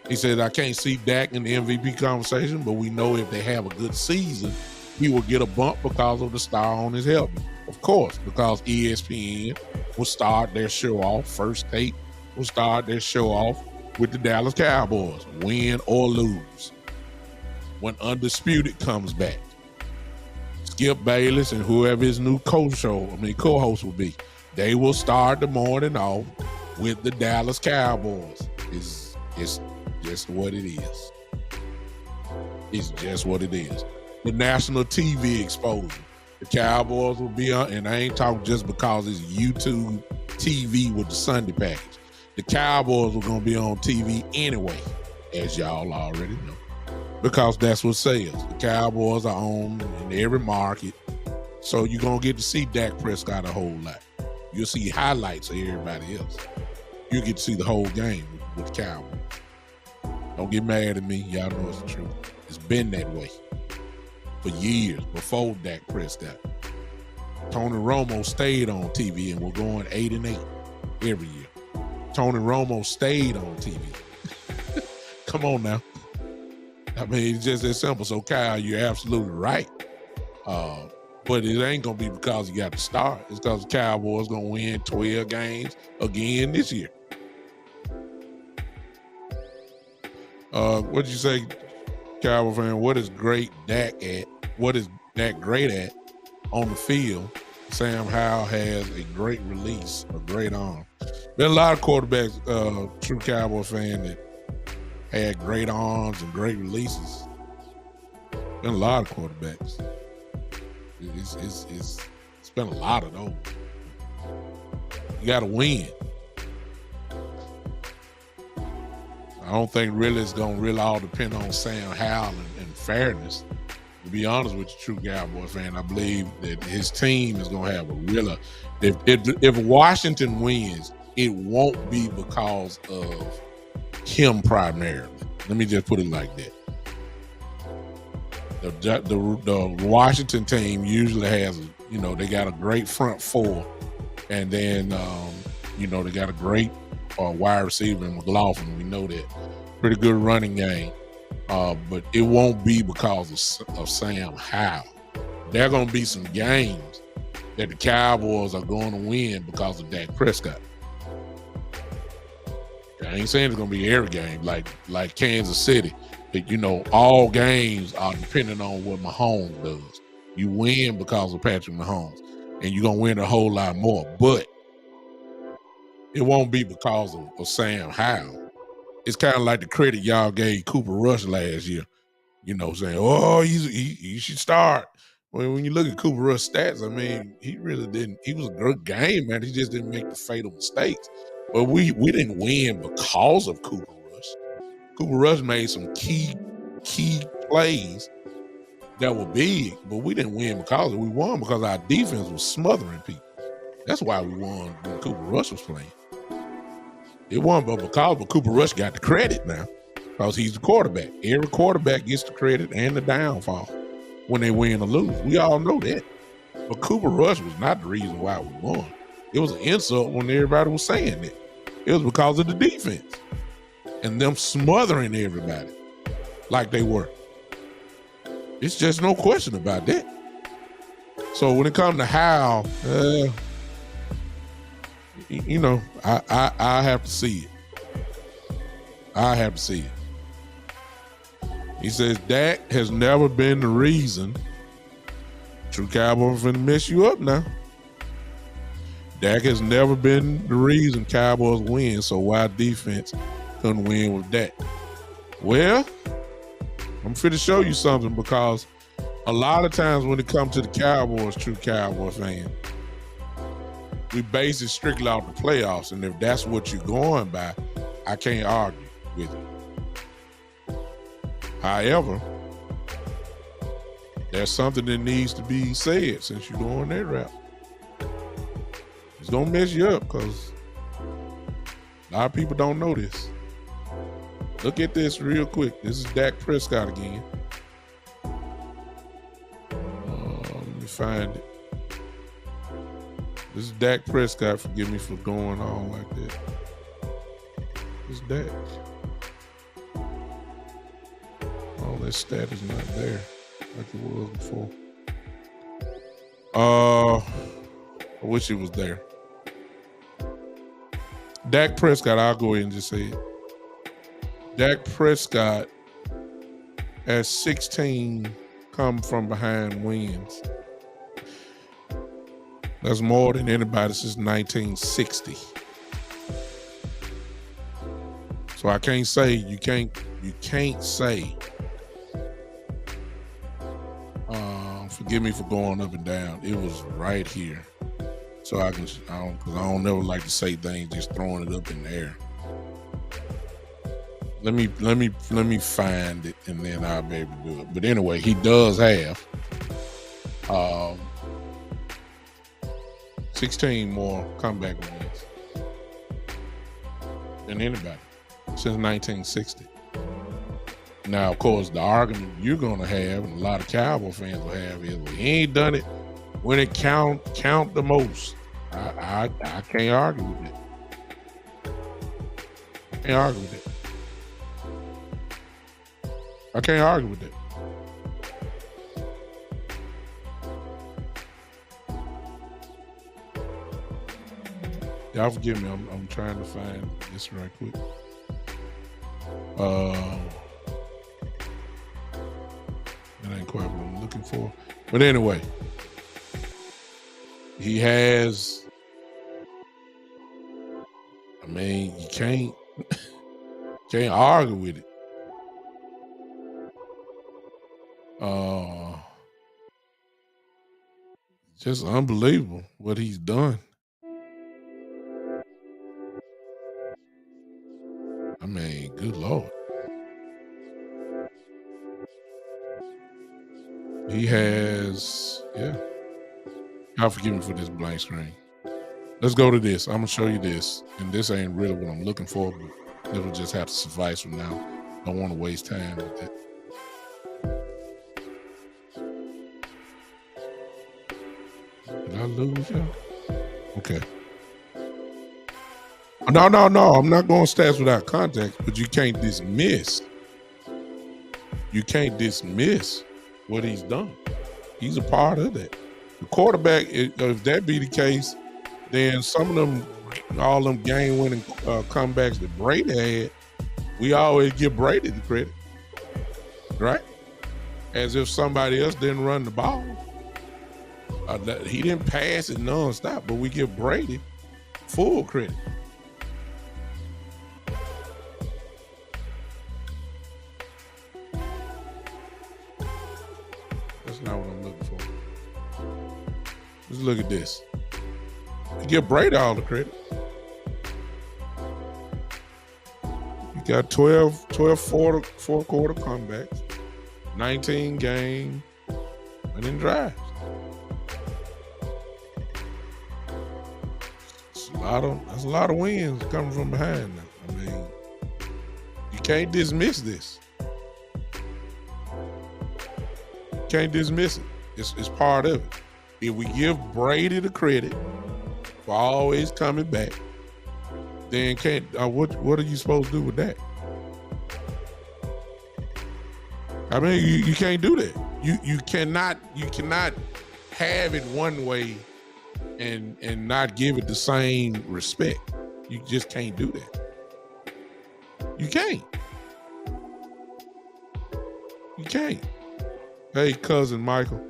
He said, I can't see Dak in the MVP conversation, but we know if they have a good season, he will get a bump because of the star on his helmet. Of course, because ESPN will start their show off, First Take will start their show off with the Dallas Cowboys, win or lose. When Undisputed comes back, Skip Bayless and whoever his new co-host will be, they will start the morning off with the Dallas Cowboys. It's just what it is. It's just what it is. The national TV exposure. The Cowboys will be on, and I ain't talking just because it's YouTube TV with the Sunday package. The Cowboys are going to be on TV anyway, as y'all already know, because that's what sells. The Cowboys are on in every market, so you're going to get to see Dak Prescott a whole lot. You'll see highlights of everybody else. You get to see the whole game with the Cowboys. Don't get mad at me. Y'all know it's the truth. It's been that way for years before Dak Prescott. Tony Romo stayed on TV and we're going 8-8 every year. Tony Romo stayed on TV. Come on now. I mean, it's just that simple. So, Kyle, you're absolutely right. But it ain't going to be because you got to start. It's because the Cowboys going to win 12 games again this year. What'd you say, Cowboy fan? What is great Dak at? What is Dak great at on the field? Sam Howell has a great release, a great arm. There are a lot of quarterbacks, true Cowboy fan, that had great arms and great releases. Been a lot of quarterbacks. It's been a lot of those. You got to win. I don't think really it's going to really all depend on Sam Howell and fairness. To be honest with you, true Cowboy fan, I believe that his team is going to have a real. If Washington wins, it won't be because of him primarily. Let me just put it like that. The Washington team usually has, they got a great front four, and then they got a great wide receiver in McLaughlin. We know that. Pretty good running game. But it won't be because of Sam Howell. There are going to be some games that the Cowboys are going to win because of Dak Prescott. I ain't saying it's going to be every game like Kansas City. But, all games are depending on what Mahomes does. You win because of Patrick Mahomes, and you're going to win a whole lot more. But it won't be because of Sam Howell. It's kind of like the credit y'all gave Cooper Rush last year. Saying, "Oh, he should start." When you look at Cooper Rush stats, I mean, he really didn't. He was a good game, man. He just didn't make the fatal mistakes. But we didn't win because of Cooper Rush. Cooper Rush made some key plays that were big, but we didn't win because of it. We won because our defense was smothering people. That's why we won when Cooper Rush was playing. It wasn't but Cooper Rush got the credit now because he's the quarterback. Every quarterback gets the credit and the downfall when they win or lose. We all know that. But Cooper Rush was not the reason why we won. It was an insult when everybody was saying it. It was because of the defense and them smothering everybody like they were. It's just no question about that. So when it comes to how, I have to see it. I have to see it. He says Dak has never been the reason. True Cowboys finna mess you up now. Dak has never been the reason Cowboys win, so why defense couldn't win with Dak? Well, I'm finna show you something, because a lot of times when it comes to the Cowboys, true Cowboy fan, we base it strictly off the playoffs, and if that's what you're going by, I can't argue with it. However, there's something that needs to be said since you're going that route. It's gonna mess you up because a lot of people don't know this. Look at this real quick. This is Dak Prescott again. Let me find it. This is Dak Prescott. Forgive me for going on like that. It's Dak. Oh, that stat is not there like it was before. I wish it was there. Dak Prescott, I'll go ahead and just say it. Dak Prescott has 16 come from behind wins. That's more than anybody since 1960. So I can't say, you can't say, forgive me for going up and down. It was right here. So because I don't never like to say things just throwing it up in the air. Let me find it, and then I'll be able to do it. But anyway, he does have 16 more comeback wins than anybody since 1960. Now, of course, the argument you're going to have, and a lot of Cowboy fans will have, is, well, he ain't done it when it count the most. I can't argue with it. I can't argue with it. I can't argue with it. Y'all forgive me. I'm trying to find this right quick. That ain't quite what I'm looking for. But anyway, he has. I mean, you can't argue with it. Just unbelievable what he's done. I mean, good Lord. He has, yeah. Y'all forgive me for this blank screen. Let's go to this. I'm going to show you this. And this ain't really what I'm looking for, but it'll just have to suffice for now. Don't want to waste time with that. Did I lose y'all? Okay. No. I'm not going stats without context, but you can't dismiss. You can't dismiss what he's done. He's a part of that. The quarterback, if that be the case, then some of them, all them game-winning comebacks that Brady had, we always give Brady the credit, right? As if somebody else didn't run the ball. He didn't pass it nonstop, but we give Brady full credit. looking for. Let's look at this. You give Brady all the credit. You got 12 four-quarter comebacks, 19 game winning drives. That's a lot of wins coming from behind now. I mean, you can't dismiss this. You can't dismiss it. It's part of it. If we give Brady the credit for always coming back, then what are you supposed to do with that? I mean, you can't do that. You cannot have it one way and not give it the same respect. You just can't do that. You can't. You can't. Hey, cousin Michael.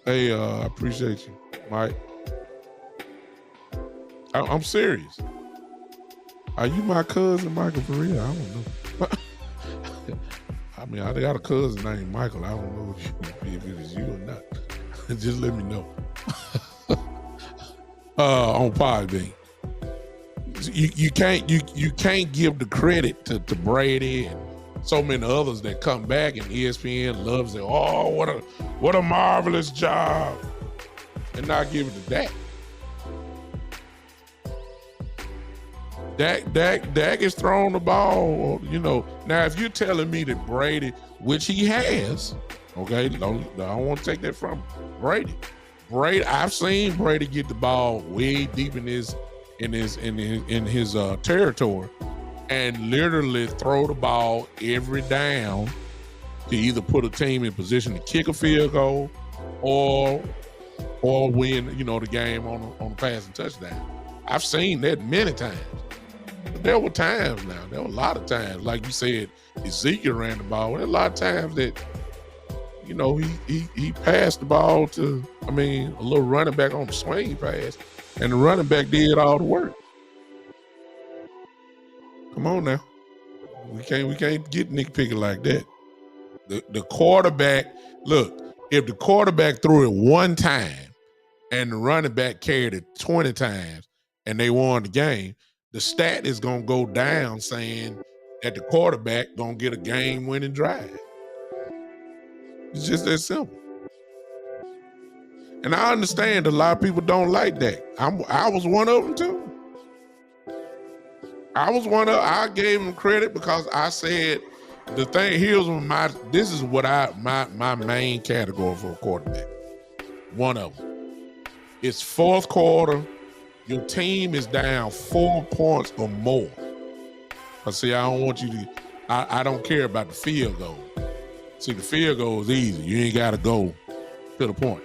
Hey, I appreciate you, Mike. I'm serious. Are you my cousin, Michael, for real? I don't know. I mean, I got a cousin named Michael. I don't know if it is you or not. Just let me know. On Podbean. You can't give the credit to Brady and so many others that come back and ESPN loves it. Oh, what a marvelous job, and not give it to Dak. Dak is throwing the ball, you know. Now, if you're telling me that Brady, which he has, okay, I don't want to take that from Brady. I've seen Brady get the ball way deep in his territory and literally throw the ball every down to either put a team in position to kick a field goal or win, you know, the game on a passing touchdown. I've seen that many times. But there were times now. There were a lot of times, like you said, Ezekiel ran the ball. There were a lot of times that, you know, he passed the ball to, I mean, a little running back on the swing pass, and the running back did all the work. Come on now. We can't get Nick Pickett like that. The quarterback, look, if the quarterback threw it one time and the running back carried it 20 times and they won the game, the stat is going to go down saying that the quarterback going to get a game-winning drive. It's just that simple. And I understand a lot of people don't like that. I was one of them too. I gave him credit because I said the thing, this is what my main category for a quarterback. One of them. It's fourth quarter. Your team is down 4 points or more. I see, I don't want you to, I don't care about the field goal. See, the field goal is easy. You ain't got to go to the point.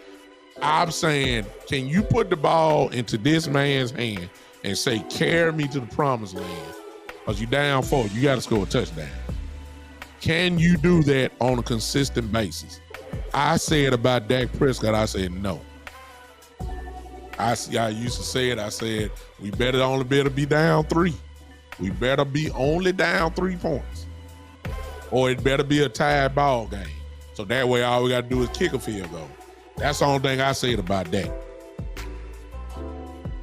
I'm saying, can you put the ball into this man's hand and say, carry me to the promised land? Because you're down 4, you got to score a touchdown. Can you do that on a consistent basis? I said about Dak Prescott, I said no. I used to say it, I said, we better be down 3. We better be only down 3 points. Or it better be a tied ball game. So that way all we got to do is kick a field goal. That's the only thing I said about that.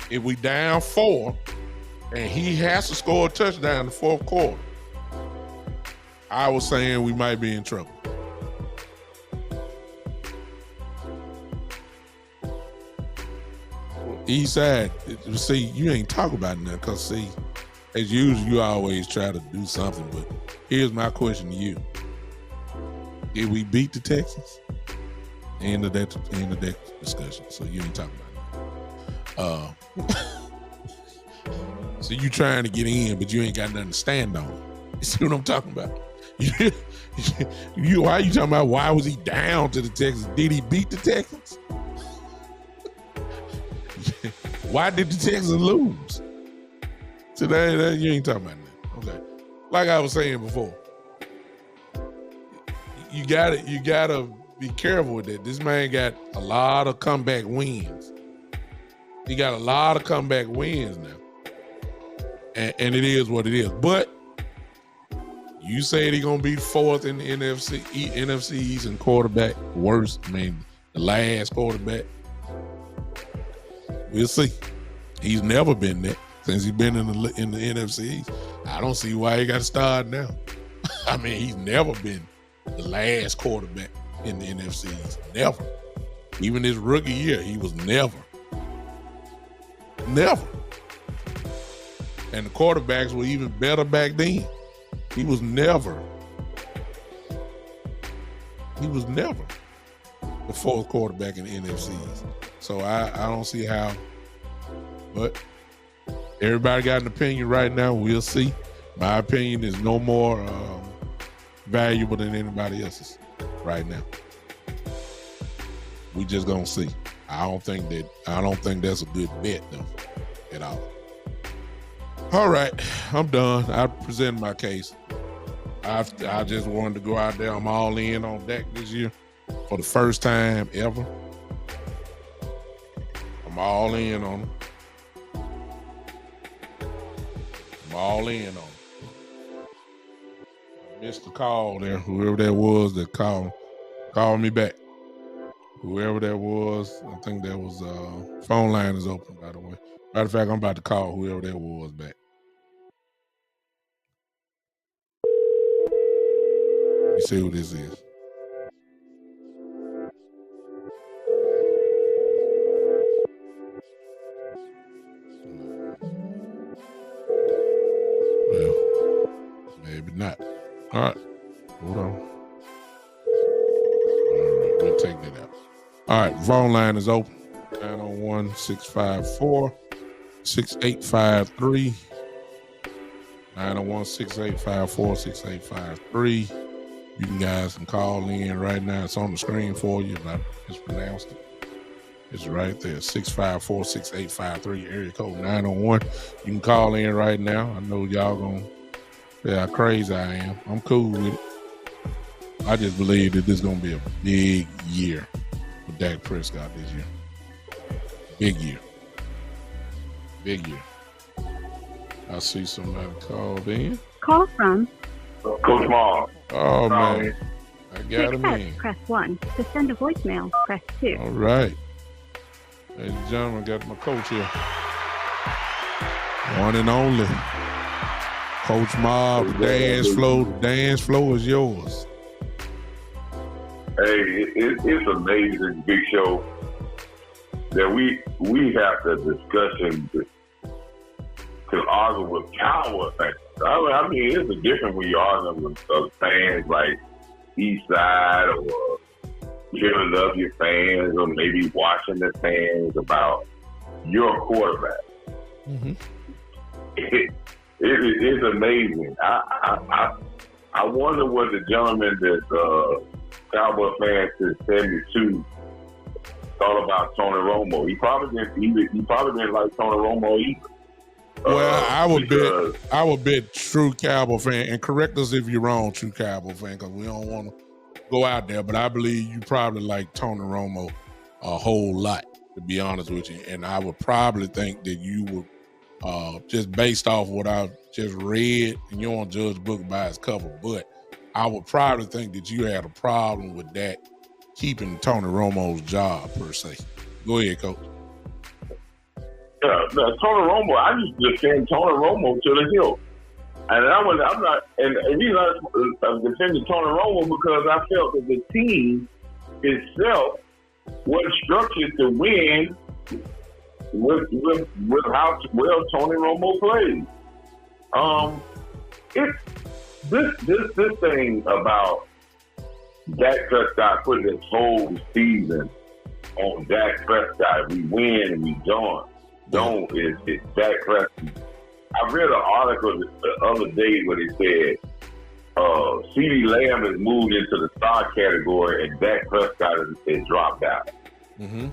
If we down 4 and he has to score a touchdown in the fourth quarter, I was saying we might be in trouble. East side, see, you ain't talk about nothing because, see, as usual, you always try to do something, but here's my question to you. Did we beat the Texans? End of that discussion. So you ain't talking about it. So you trying to get in, but you ain't got nothing to stand on. You see what I'm talking about? Why are you talking about why was he down to the Texans? Did he beat the Texans? Why did the Texans lose? Today, you ain't talking about that. Okay. Like I was saying before, you gotta be careful with that. This man got a lot of comeback wins. He got a lot of comeback wins now. And it is what it is. But You said he gonna be fourth in the NFC East and quarterback worst. I mean, the last quarterback. We'll see. He's never been that since he's been in the NFC East. I don't see why he got to start now. I mean, he's never been the last quarterback in the NFC East. Never. Even his rookie year, he was never. Never. And the quarterbacks were even better back then. He was never the fourth quarterback in the NFC East. So I don't see how. But everybody got an opinion right now. We'll see. My opinion is no more valuable than anybody else's right now. We just gonna see. I don't think that's a good bet though, at all. All right, I'm done. I presented my case. I just wanted to go out there. I'm all in on Dak this year for the first time ever. I'm all in on him. I'm all in on him. I missed the call there. Whoever that was that called me back. Whoever that was, I think that was phone line is open, by the way. Matter of fact, I'm about to call whoever that was back. Let me see who this is. Well, maybe not. All right, hold on. All right, we'll take that out. All right, phone line is open. 901-654-6853. 901-684-6853. You guys can call in right now. It's on the screen for you. I mispronounced it. It's right there. 654-6853, area code 901. You can call in right now. I know y'all gonna say how crazy I am. I'm cool with it. I just believe that this is gonna be a big year for Dak Prescott this year. Big year. Big year. I see somebody called in. Call from Coach Mom. Oh, man. I got him in. Press 1. To send a voicemail, press 2. All right. Ladies and gentlemen, got my coach here. One and only. Coach Mob, the dance flow. The dance flow is yours. Hey, it's amazing, Big Show, that we have the discussion to argue with Cowboys fans. I mean, it's a different when you're arguing with fans like East Side or Philadelphia fans or maybe Washington fans about your quarterback. Mm-hmm. It's amazing. I wonder what the gentleman that Cowboy fans since '72 thought about Tony Romo. He probably didn't like Tony Romo either. Well, I would bet true Cowboy fan, and correct us if you're wrong, true Cowboy fan, because we don't want to go out there, but I believe you probably like Tony Romo a whole lot, to be honest with you. And I would probably think that you would, just based off what I've just read, and you don't judge a book by its cover, but I would probably think that you had a problem with that keeping Tony Romo's job, per se. Go ahead, Coach. Yeah, Tony Romo, I used to defend Tony Romo to the hill. And I'm not, and the reason I'm defending Tony Romo because I felt that the team itself was structured to win with how well Tony Romo plays. This thing about Dak Prescott putting his whole season on Dak Prescott, we win and we don't is Dak Prescott. I read an article the other day where they said CeeDee Lamb has moved into the star category and Dak Prescott is dropped out. Mm-hmm.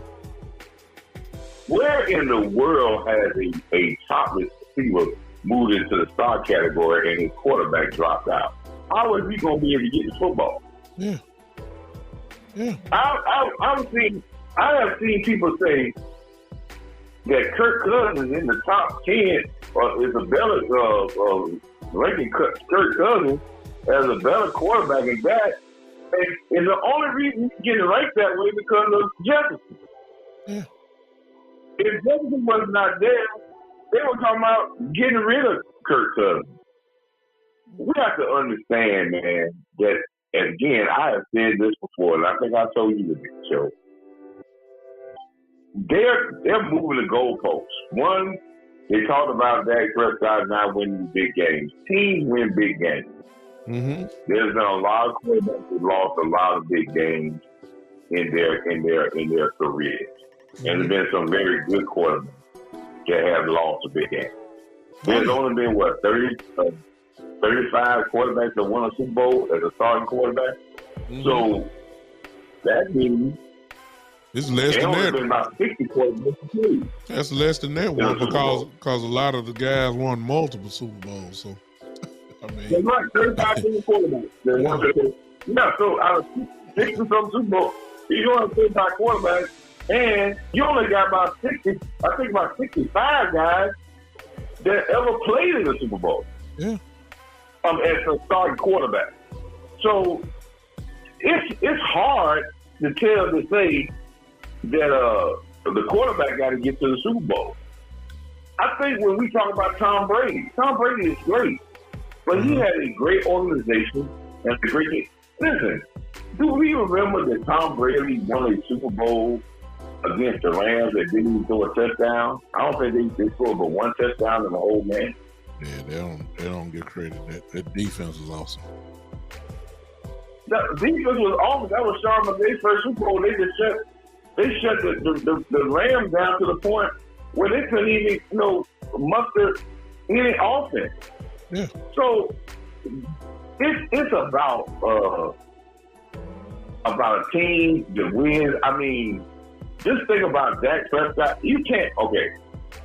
Where in the world has a top receiver moved into the star category and his quarterback dropped out? How is he going to be able to get the football? Yeah. I have seen people say that Kirk Cousins in the top 10 is a better ranking Kirk Cousins as a better quarterback than that. And the only reason he's getting ranked that way because of Jefferson. Yeah. If Jefferson was not there, they were talking about getting rid of Kirk Cousins. We have to understand, man, that, and again, I have said this before, and I think I told you this show. They're moving the goalposts. One, they talked about Dak Prescott not winning big games. Teams win big games. Mm-hmm. There's been a lot of quarterbacks that lost a lot of big games in their careers, and there's been some very good quarterbacks that have lost a big game. There's only been 35 quarterbacks that won a Super Bowl as a starting quarterback. Mm-hmm. So that means it's less than that. Been about 60 quarterbacks. That's less than that one because a lot of the guys won multiple Super Bowls. So I mean, that's right, 35 quarterbacks. Yeah, so out of 60 some Super Bowls, you only have 35 quarterbacks, and you only got about 65 guys that ever played in the Super Bowl. Yeah. As a starting quarterback. So it's hard to say that the quarterback got to get to the Super Bowl. I think when we talk about Tom Brady is great, but he had a great organization and a great. Listen, do we remember that Tom Brady won a Super Bowl against the Rams that didn't even throw a touchdown? I don't think they scored but one touchdown in the whole game. Yeah, they don't get credit. That defense was awesome. The defense was awesome. That was Sean McVay's first Super Bowl. They shut the Rams down to the point where they couldn't even muster any offense. Yeah. So it's about a team that wins. I mean, just think about Dak Prescott. You can't. Okay,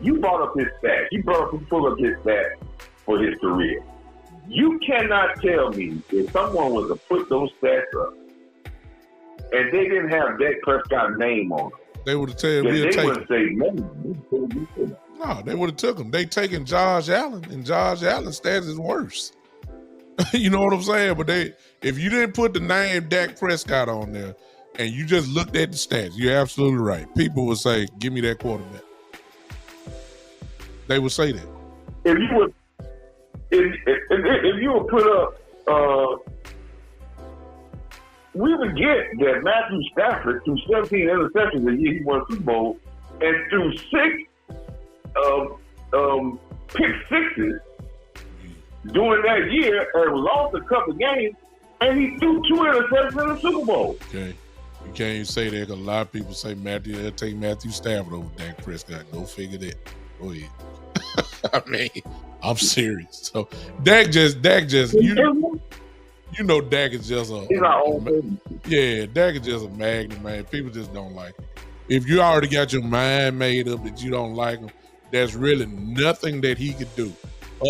you brought up his stats. You pulled up his stats for his career. You cannot tell me if someone was to put those stats up and they didn't have Dak Prescott's name on it. They would have said they wouldn't say no. No, they would have took him. They taken Josh Allen, and Josh Allen's stats is worse. You know what I'm saying? But if you didn't put the name Dak Prescott on there and you just looked at the stats, you're absolutely right. People would say, "Give me that quarterback." They would say that. If you would put up, we would get that Matthew Stafford threw 17 interceptions the year he won Super Bowl, and threw 6 pick sixes during that year, and lost a couple games, and he threw 2 interceptions in the Super Bowl. Okay. You can't even say that because a lot of people say they'll take Matthew Stafford over Dak Prescott. Go figure that. Go ahead. I mean, I'm serious. So Dak just Dak is just Dak is just a magnet, man. People just don't like him. If you already got your mind made up that you don't like him, there's really nothing that he could do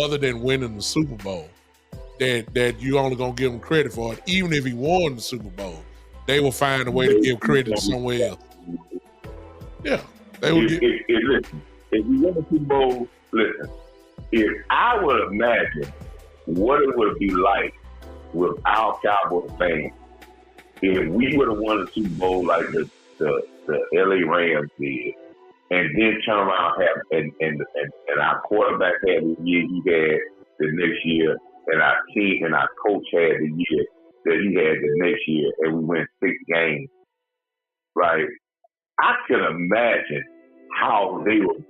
other than winning the Super Bowl that you only gonna give him credit for it. Even if he won the Super Bowl, they will find a way to give credit to somewhere else. Yeah, they will. If you win the Super Bowl, listen. If I would imagine what it would be like with our Cowboys fans if we would have won the Super Bowl like the LA Rams did, and then turn around and our quarterback had the year he had the next year, and our team and our coach had the year that he had the next year, and we went 6 games, right? I can imagine how they would.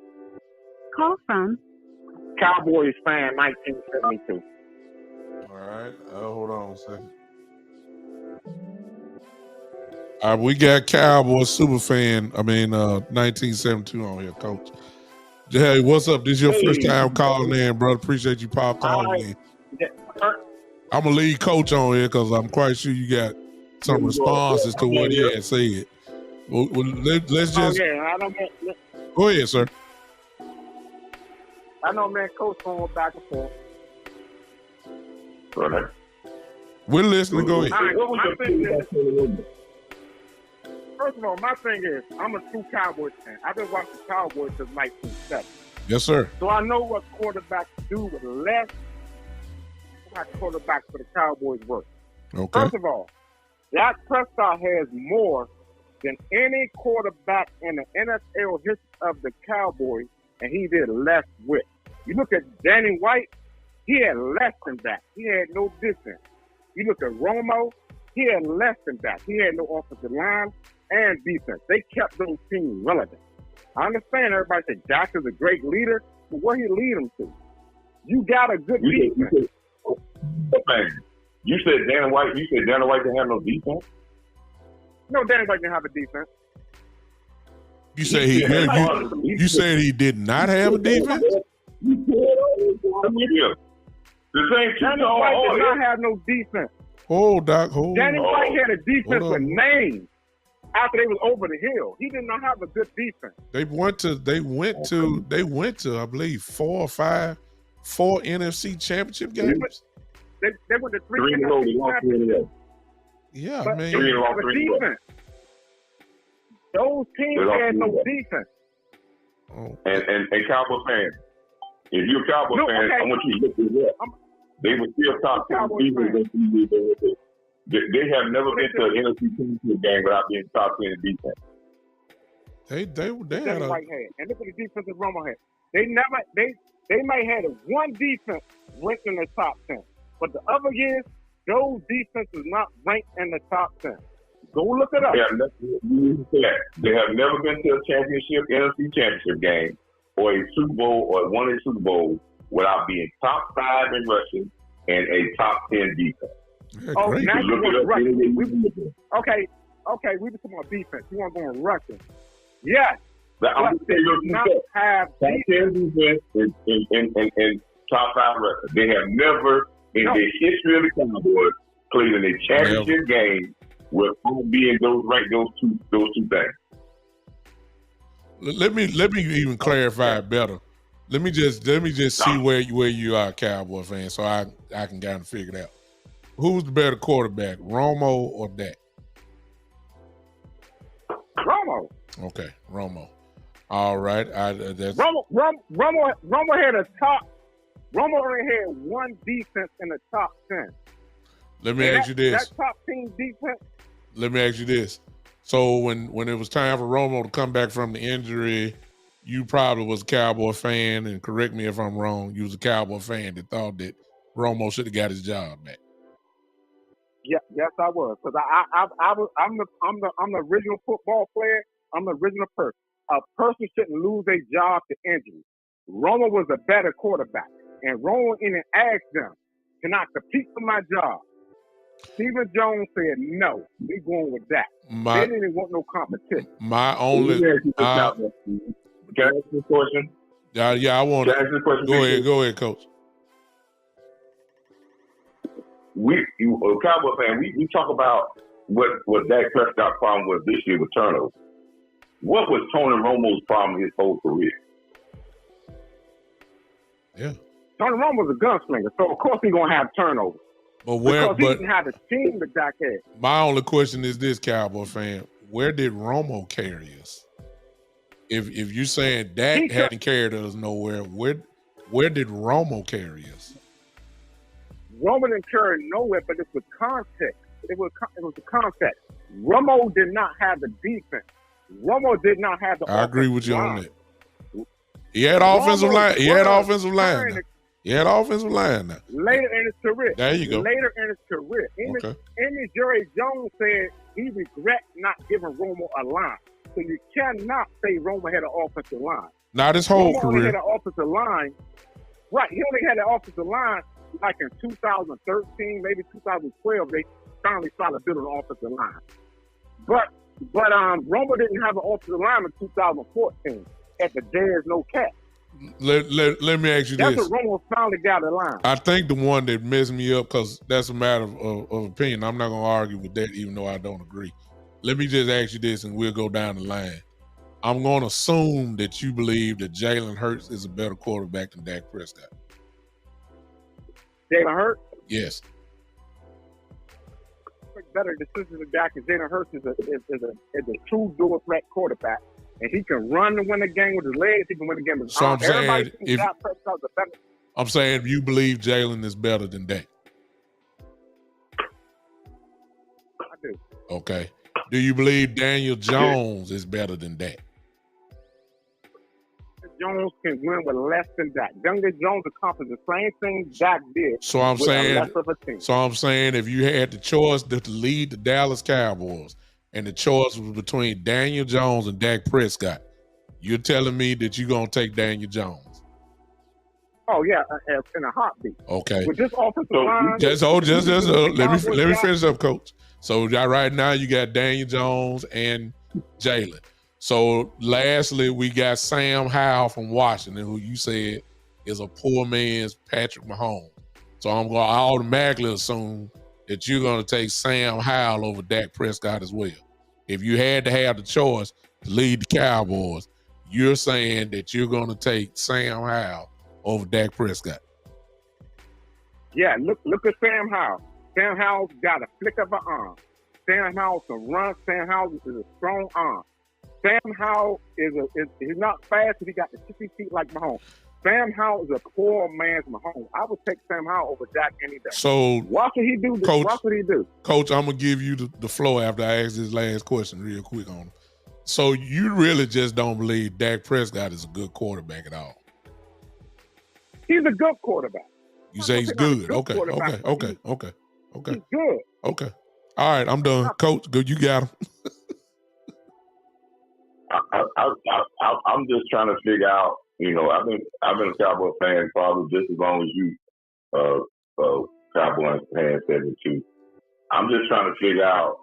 Call from Cowboys fan 1972. All right. Hold on a second. All right, we got Cowboys super fan. 1972 on here, Coach. Hey, what's up? This is your first time calling in, brother. Appreciate you calling in. I'm going to lead Coach on here because I'm quite sure you got some responses to what he had said. Well, let's just... Go ahead, sir. I know, man, Coach going back and forth. Right. We're listening. Go ahead. First of all, my thing is, I'm a true Cowboys fan. I've been watching Cowboys since 1970. Yes, sir. So I know what quarterbacks do with less how quarterbacks for the Cowboys work. Okay. First of all, Dak Prescott has more than any quarterback in the NFL history of the Cowboys, and he did less with. You look at Danny White, he had less than that. He had no defense. You look at Romo, he had less than that. He had no offensive line and defense. They kept those teams relevant. I understand everybody said Dak is a great leader, but where he lead them to? You got a good defense. You said Danny White didn't have no defense? No, Danny White didn't have a defense. You say you said he did not have a defense? The same Danny White did not have no defense. Doc, hold. Danny White had a defense with names after they was over the hill. He did not have a good defense. They went to I believe 4 NFC championship games. They went to 3 NFC championships. Yeah, but man. Defense. Those teams had no defense. Oh. And Cowboy fans, if you're a Cowboy fan, I want you to look this up. They were still top 10 defense. They have never been to an NFC championship game without being top 10 defense. They had a... And look at the defense that Romo had. They may have had one defense ranked in the top 10, but the other years, those defenses not ranked in the top 10. Go look it up. They have never been to a NFC championship game or a Super Bowl or won a Super Bowl without being top 5 in rushing and a top 10 defense. Yeah, now you want rushing. Okay, we were talking about defense. You want to go on rushing. Yes. But they do not have top 10 defense and top 5 rushing. They have never in the history of the Cowboys played in a championship game with being those two things. Let me even clarify it better. Let me just see where you are, Cowboy fan, so I can kind of figure it out. Who's the better quarterback, Romo or Dak? Romo. Okay, Romo. All right, that's Romo had a top. Romo only had one defense in the top 10. Let me ask you this. That top team defense. Let me ask you this. So when it was time for Romo to come back from the injury, you probably was a Cowboy fan, and correct me if I'm wrong, you was a Cowboy fan that thought that Romo should have got his job back. Yeah, yes, I was, because I'm the original football player. I'm the original person. A person shouldn't lose their job to injury. Romo was a better quarterback, and Romo even asked them, "Can I compete for my job?" Stephen Jones said, "No, we going with that." They didn't want no competition. My only. Can I ask this question? Yeah, I want to. Go ahead, Coach. Cowboy fan, we talk about what Dak Prescott's problem was this year with turnovers. What was Tony Romo's problem his whole career? Yeah. Tony Romo was a gunslinger, so of course he's gonna have turnovers. Because he didn't have the team that Dak had. My only question is this, Cowboy fan: where did Romo carry us? If you're saying Dak hadn't carried us nowhere, where did Romo carry us? Romo didn't carry nowhere, but it was context. It was the context. Romo did not have the defense. Romo did not have the. I agree with you on that. He had offensive line. He had offensive line. Now. Later in his career. There you go. Later in his career. Even Jerry Jones said he regrets not giving Romo a line. So you cannot say Romo had an offensive line. Not his whole Romo career. Only had an offensive line. Right. He only had an offensive line like in 2013, maybe 2012. They finally started building an offensive line. But Romo didn't have an offensive line in 2014 at the There's No Cap. Let me ask you that's this. That's when Romo finally got a line. I think the one that messed me up, because that's a matter of opinion. I'm not going to argue with that, even though I don't agree. Let me just ask you this, and we'll go down the line. I'm going to assume that you believe that Jalen Hurts is a better quarterback than Dak Prescott. Jalen Hurts? Yes. Better decision than Dak, and Jalen Hurts is a true dual threat quarterback. And he can run to win the game with his legs. He can win the game with his arms. I'm saying if you believe Jalen is better than Dak. Okay. Do you believe Daniel Jones is better than Dak? Jones can win with less than Dak. Daniel Jones accomplished the same thing Dak did. So I'm with saying, less of a team. if you had the choice to lead the Dallas Cowboys, and the choice was between Daniel Jones and Dak Prescott, you're telling me that you're gonna take Daniel Jones? Oh yeah, in a heartbeat. Okay. With this offensive line, let me finish up, Coach. So right now you got Daniel Jones and Jalen. So lastly, we got Sam Howell from Washington, who you said is a poor man's Patrick Mahomes. So I'm going to automatically assume that you're going to take Sam Howell over Dak Prescott as well. If you had to have the choice to lead the Cowboys, you're saying that you're going to take Sam Howell over Dak Prescott. Yeah, look at Sam Howell. Sam Howell's got a flick of an arm. Sam Howell can run. Sam Howell is a strong arm. Sam Howell he's not fast, but he got the 60 feet like Mahomes. Sam Howell is a poor man's Mahomes. I would take Sam Howell over Dak any day. So watch what he do. Coach, watch what he do. Coach, I'm gonna give you the floor after I ask this last question real quick on him. So you really just don't believe Dak Prescott is a good quarterback at all? He's a good quarterback. You say he's good. Okay. He's good. Okay. All right, I'm done. Coach, good. You got him. I'm just trying to figure out. I've been a Cowboy fan probably just as long as you, Cowboy fan 72. I'm just trying to figure out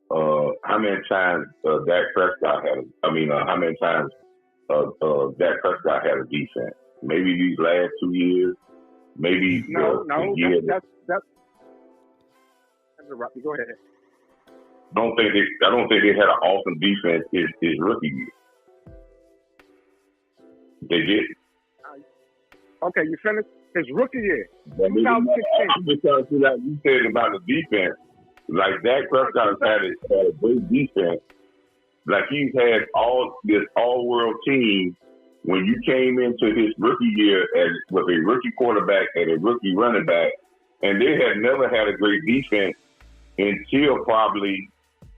how many times Dak Prescott had. How many times Dak Prescott had a defense? Maybe these last 2 years. Maybe the year. That's right. Go ahead. I don't think they had an awesome defense his rookie year. They did. Okay, you finished his rookie year. 2016. I'm just trying to figure out. You said about the defense. Like Dak Prescott had a great defense. Like he's had this all-world team. When you came into his rookie year with a rookie quarterback and a rookie running back, and they had never had a great defense until probably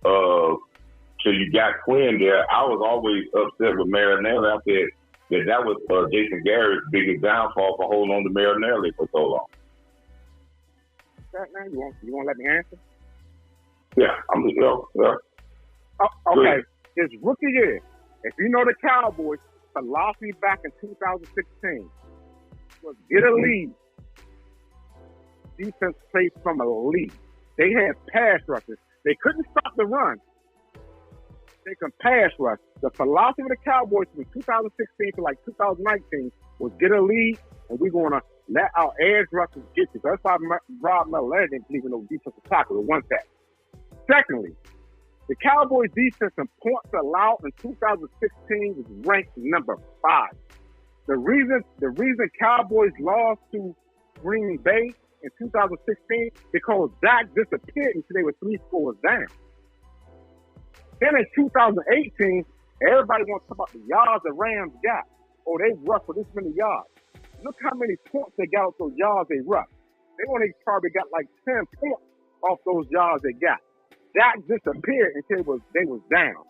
till you got Quinn there. I was always upset with Marinelli. I said that was Jason Garrett's biggest downfall for holding on to Marinelli for so long. Right now, you want to let me answer? Yeah, I'm just okay. Good. His rookie year, if you know the Cowboys, philosophy back in 2016 was get a lead. Defense plays from a lead. They had pass rushes. They couldn't stop the run. They can pass rush. The philosophy of the Cowboys from 2016 to 2019 was get a lead, and we're going to let our edge rushers get you. That's why Rob Miller didn't believe in no defensive tackle. It wasn't that. Secondly, the Cowboys defense in points allowed in 2016 was ranked number 5. The reason Cowboys lost to Green Bay in 2016 because Dak disappeared until they were 3 scores down. Then in 2018, everybody wants to talk about the yards the Rams got. Oh, they rushed for this many yards. Look how many points they got off those yards they rushed. They only probably got 10 points off those yards they got. Dak disappeared until they was down.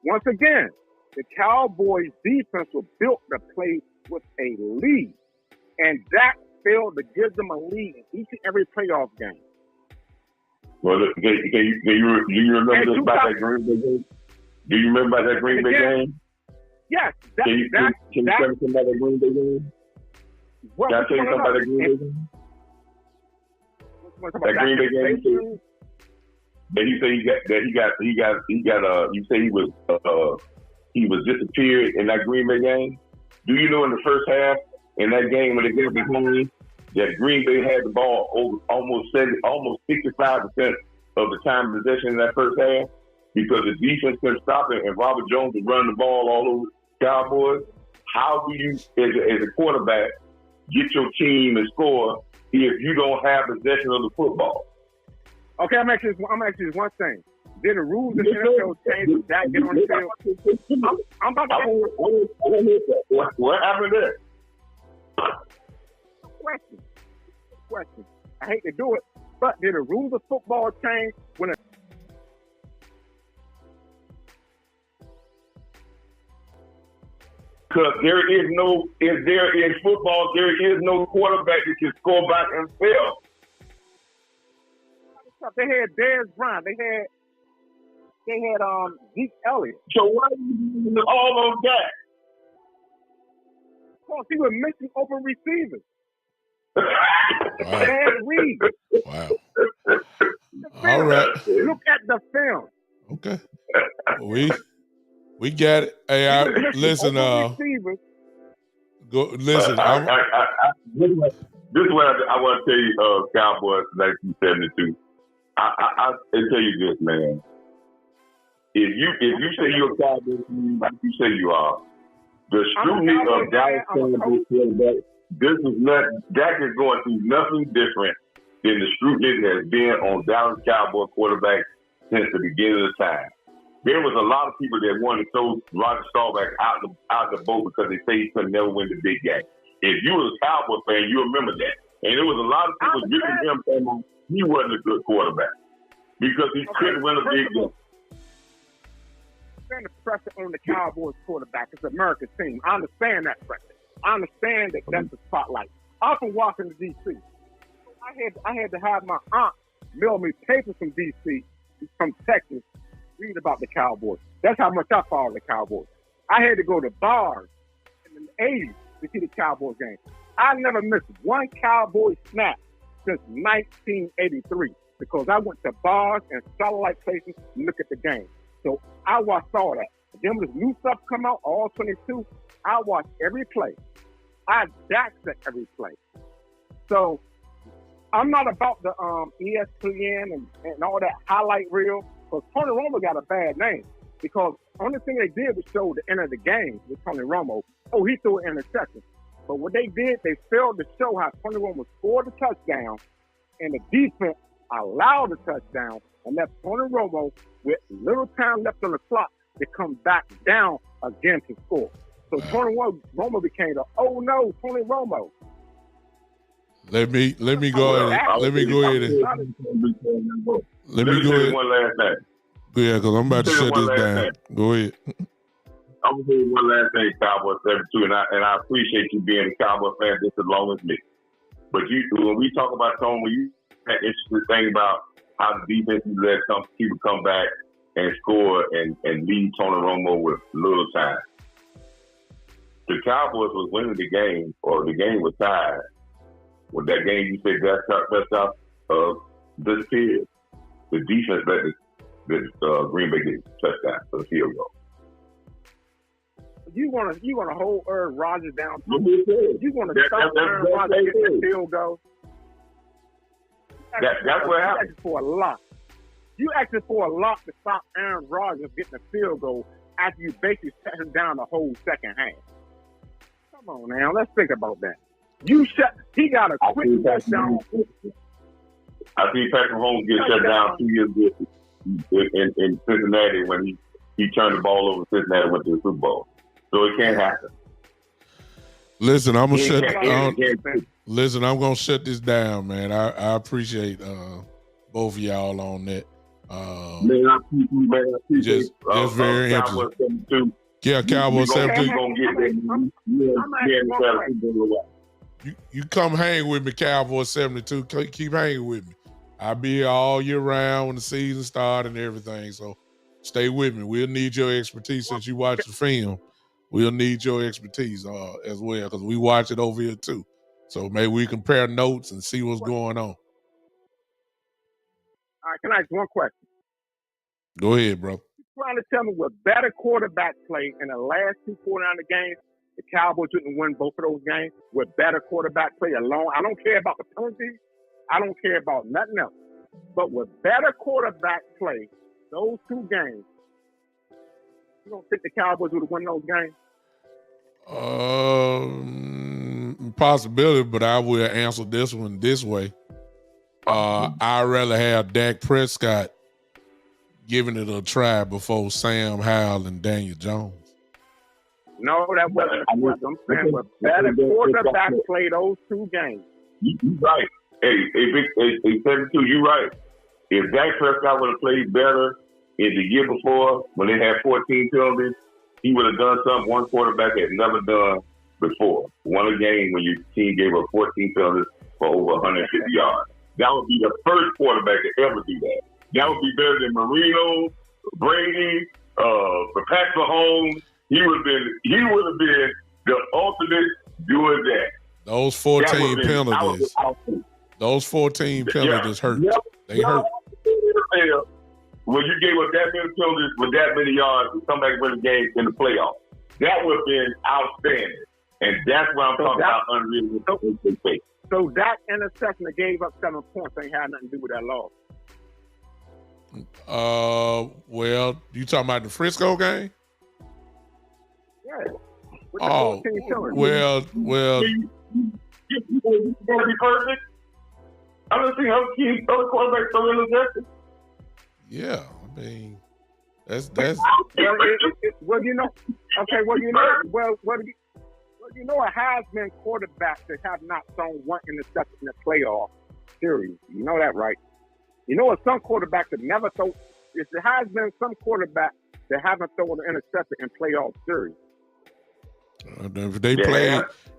Once again, the Cowboys defense was built to play with a lead. And Dak failed to give them a lead in each and every playoff game. Well, do you remember about that Green Bay game? Do you remember about that Green Bay game? Yes. Can you tell me something about that Green Bay game? Can I tell you something about that Green Bay game? That Green Bay game? That you say you say he was disappeared in that Green Bay game. Do you know in the first half in that game when they got behind that Green Bay had the ball over almost 65% of the time possession in that first half because the defense couldn't stop it and Robert Jones was running the ball all over the Cowboys? How do you, as a quarterback, get your team and score if you don't have possession of the football? Okay, I'm actually one thing. Did the rules in the NFL change with Dak get on the field? I'm about to what happened there? Question. I hate to do it, but did the rules of football change when Because in football, there is no quarterback that can score by himself. They had Dez Bryant. They had Zeke Elliott. So why are you doing all of that? Because he was missing open receivers. Wow. Dan Reed. Wow. All right. Look at the film. Okay. We got it. Hey, listen. Go listen. This is what I want to tell you, Cowboys 1972. I tell you this, man. If you say you're a Cowboys fan, like you say you are, the scrutiny of Dallas Cowboys, this is not. Dak is going through nothing different than the scrutiny that has been on Dallas Cowboys quarterbacks since the beginning of time. There was a lot of people that wanted to throw Roger Staubach out the boat because they say he could never win the big game. If you was a Cowboys fan, you remember that. And there was a lot of people giving him saying he wasn't a good quarterback because he couldn't win a big game. The pressure on the Cowboys quarterback. It's an American team. I understand that pressure. I understand that that's the spotlight. I'm from Washington, D.C. I had to have my aunt mail me papers from D.C., from Texas, read about the Cowboys. That's how much I follow the Cowboys. I had to go to bars in the 80s to see the Cowboys game. I never missed one Cowboy snap since 1983 because I went to bars and satellite places to look at the game. So I watched all that. Then when this new stuff come out, all 22, I watched every play. I dissect every play. So I'm not about the ESPN and all that highlight reel because Tony Romo got a bad name because the only thing they did was show the end of the game with Tony Romo. Oh, he threw an interception. But what they did, they failed to show how Tony Romo scored the touchdown and the defense allowed the touchdown and left Tony Romo with little time left on the clock to come back down again to score. So Tony Romo became the Tony Romo. Let me go ahead. Let me go ahead. Let me go ahead. One last thing. Yeah, because I'm about to shut this down. Go ahead. I'm gonna say one last thing, Cowboys 72, and I appreciate you being a Cowboys fan just as long as me. But when we talk about Tony, you had an interesting thing about how the defense let people come back and score and lead Tony Romo with little time. The Cowboys was winning the game, or the game was tied. With that game, you said Prescott disappeared. The defense let the Green Bay get touchdown for the field goal. You want to hold Aaron Rodgers down? You want to stop Aaron Rodgers getting the field goal? That's what happened. You asking for a lot. You asking for a lot to stop Aaron Rodgers getting the field goal after you basically shut him down the whole second half. Come on now, let's think about that. He got a quick touchdown. I see Patrick Mahomes get shut down 2 years ago in Cincinnati when he turned the ball over Cincinnati and went to the Super Bowl. So it can't happen. Listen, I'm gonna shut this down, man. I appreciate both of y'all on that. Man, I appreciate just very interesting. Yeah, Cowboys 72. You come hang with me, Cowboys 72. Keep hanging with me. I'll be here all year round when the season starts and everything. So stay with me. We'll need your expertise since you watch the film. We'll need your expertise as well because we watch it over here too. So maybe we compare notes and see what's going on. All right, can I ask one question? Go ahead, bro. You're trying to tell me what better quarterback play in the last 2 49 games, the Cowboys didn't win both of those games with better quarterback play alone. I don't care about the penalties. I don't care about nothing else. But with better quarterback play, those 2 games, you don't think the Cowboys would have won those games? Possibility, but I will answer this one this way. I'd rather have Dak Prescott giving it a try before Sam Howell and Daniel Jones. No, that wasn't what I'm saying. But better quarterback play those 2 games. You're right. Hey, 72, you're right. If Dak Prescott would have played better in the year before when they had 14 penalties, he would have done something one quarterback had never done before. Won a game when your team gave up 14 penalties for over 150 yards. That would be the first quarterback to ever do that. That would be better than Marino, Brady, Patrick Mahomes. He would have been the ultimate doing that. Those 14 penalties. Those 14 penalties hurt. Yep, they hurt. When you gave up that many penalties with that many yards to come back and win the game in the playoffs, that would have been outstanding. And that's what I'm talking about unreal. So that interception that gave up 7 points ain't had nothing to do with that loss. Well, you talking about the Frisco game? Yeah. Well. You gonna be perfect? I don't see how teams other quarterbacks throw interceptions. Yeah, I mean, that's. Well, you know, a Heisman quarterback that have not thrown one interception in the playoff series. You know that, right? You know, some quarterbacks that never throw. If there has been some quarterback that haven't thrown an interception in playoff series.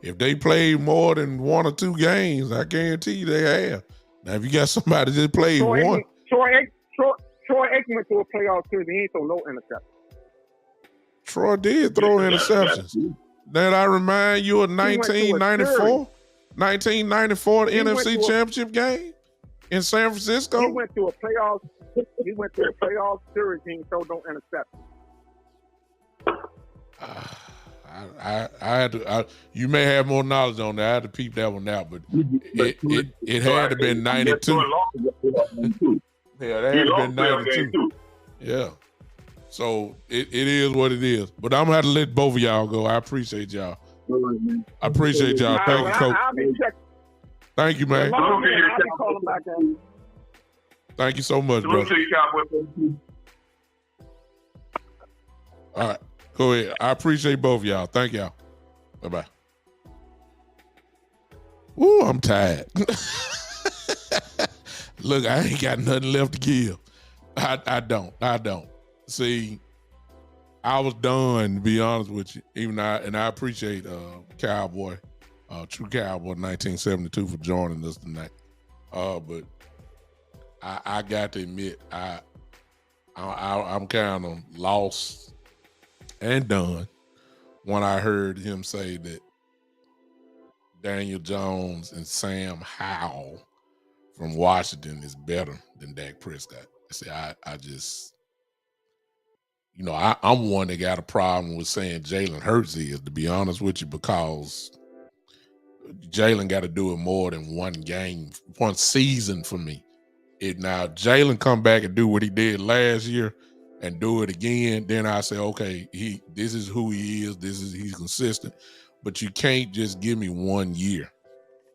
If they play more than 1 or 2 games, I guarantee you they have. Now, if you got somebody that just played one. Troy Aikman went to a playoff series, he ain't throw no interception. Troy did throw interceptions. Then I remind you of 1994 NFC Championship game in San Francisco. He went to a playoff series, he ain't throw no interception. I had to. You may have more knowledge on that. I had to peep that one out, but it had to been 92. Yeah, that had to been 92. Yeah. So it is what it is. But I'm gonna have to let both of y'all go. I appreciate y'all. Thank you, Coach. Thank you, man. Thank you so much, bro. All right. Go ahead. I appreciate both of y'all. Thank y'all. Bye-bye. Woo, I'm tired. Look, I ain't got nothing left to give. I don't. See, I was done, to be honest with you. I appreciate Cowboy, True Cowboy 1972 for joining us tonight. But I got to admit, I'm kind of lost and done when I heard him say that Daniel Jones and Sam Howell from Washington is better than Dak Prescott. See, I just, I'm one that got a problem with saying Jalen Hurts is, to be honest with you, because Jalen got to do it more than one game, one season for me. Now Jalen come back and do what he did last year and do it again, then I say, okay, this is who he is. He's consistent, but you can't just give me 1 year.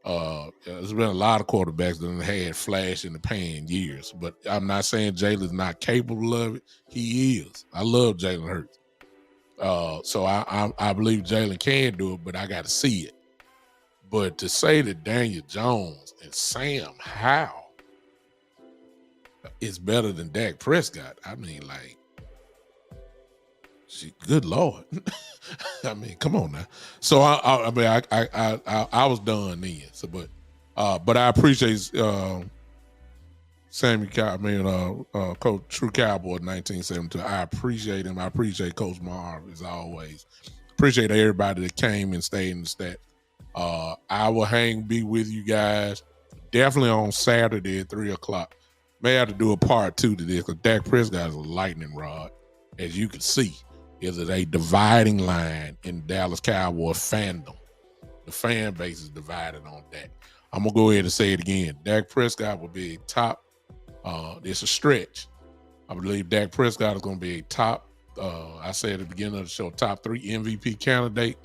There's been a lot of quarterbacks that have had flash in the pan years, but I'm not saying Jalen's not capable of it. He is. I love Jalen Hurts. So I believe Jalen can do it, but I got to see it. But to say that Daniel Jones and Sam Howell is better than Dak Prescott, I mean, like, good Lord. I mean, come on now. So I was done then. So, but I appreciate Sammy Cow. Coach True Cowboy 1972. I appreciate him. I appreciate Coach Marv as always. Appreciate everybody that came and stayed in the stat. I will be with you guys definitely on Saturday at 3:00. May have to do a part 2 to this because Dak Prescott is a lightning rod, as you can see. Is it a dividing line in Dallas Cowboys fandom? The fan base is divided on Dak. I'm going to go ahead and say it again. Dak Prescott will be a top. It's a stretch. I believe Dak Prescott is going to be a top, I said at the beginning of the show, top 3 MVP candidate.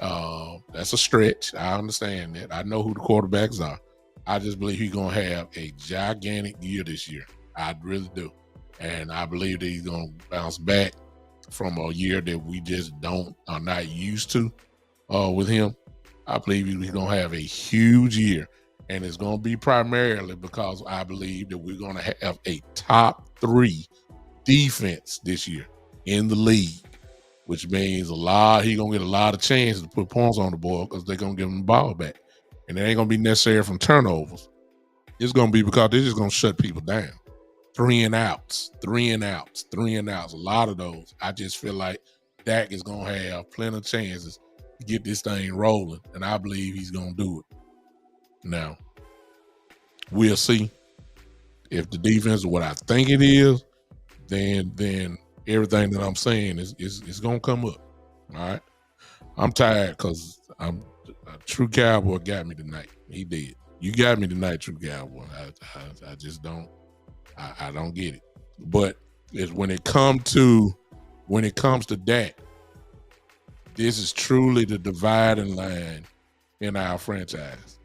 That's a stretch. I understand that. I know who the quarterbacks are. I just believe he's going to have a gigantic year this year. I really do. And I believe that he's going to bounce back from a year that we just are not used to with him. I believe he's going to have a huge year, and it's going to be primarily because I believe that we're going to have a top 3 defense this year in the league. which means he gonna get a lot of chances to put points on the board because they're gonna give him the ball back, and it ain't gonna be necessary from turnovers. It's gonna be because they're just gonna shut people down. 3 and outs. A lot of those. I just feel like Dak is gonna have plenty of chances to get this thing rolling, and I believe he's gonna do it. Now, we'll see if the defense is what I think it is. Then everything that I'm saying is gonna come up. All right. I'm tired because a true cowboy got me tonight. He did. You got me tonight, true cowboy. I just don't. I don't get it. But when it comes to Dak, this is truly the dividing line in our franchise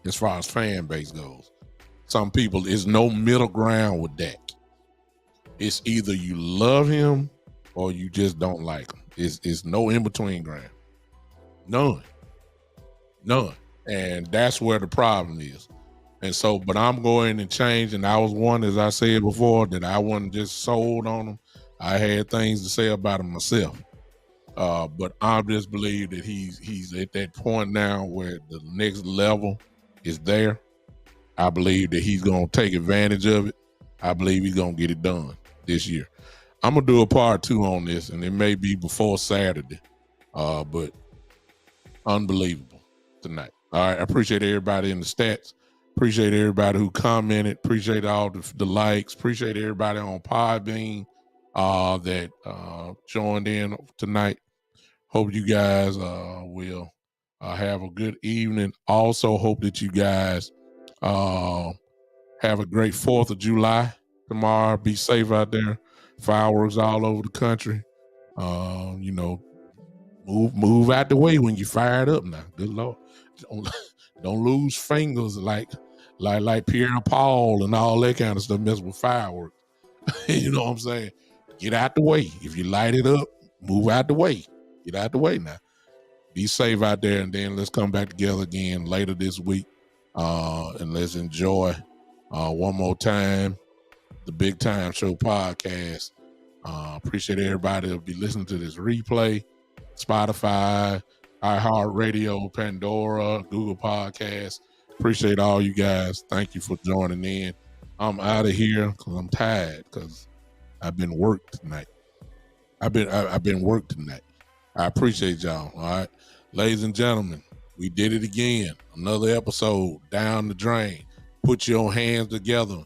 as far as fan base goes. Some people, there's no middle ground with Dak. It's either you love him or you just don't like him. It's no in-between ground. None. And that's where the problem is. And so, but I'm going and change, and I was one, as I said before, that I wasn't just sold on him. I had things to say about him myself. But I just believe that he's at that point now where the next level is there. I believe that he's going to take advantage of it. I believe he's going to get it done this year. I'm going to do a part 2 on this, and it may be before Saturday. But unbelievable tonight. All right, I appreciate everybody in the stats. Appreciate everybody who commented. Appreciate all the likes. Appreciate everybody on Podbean that joined in tonight. Hope you guys will have a good evening. Also hope that you guys have a great 4th of July tomorrow. Be safe out there. Fireworks all over the country. Move out the way when you fire it up now. Good Lord. Don't lose fingers like Pierre Paul and all that kind of stuff mess with fireworks. You know what I'm saying? Get out the way. If you light it up, move out the way. Get out the way now. Be safe out there, and then let's come back together again later this week. And let's enjoy one more time the Big Time Show podcast. Appreciate everybody that'll be listening to this replay. Spotify, iHeartRadio, Pandora, Google Podcasts. Appreciate all you guys. Thank you for joining in. I'm out of here because I'm tired because I've been worked tonight. I've been worked tonight. I appreciate y'all. All right, ladies and gentlemen, we did it again. Another episode down the drain. Put your hands together.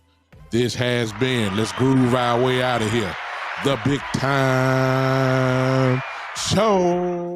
This has been, let's groove our way out of here, the Big Time Show.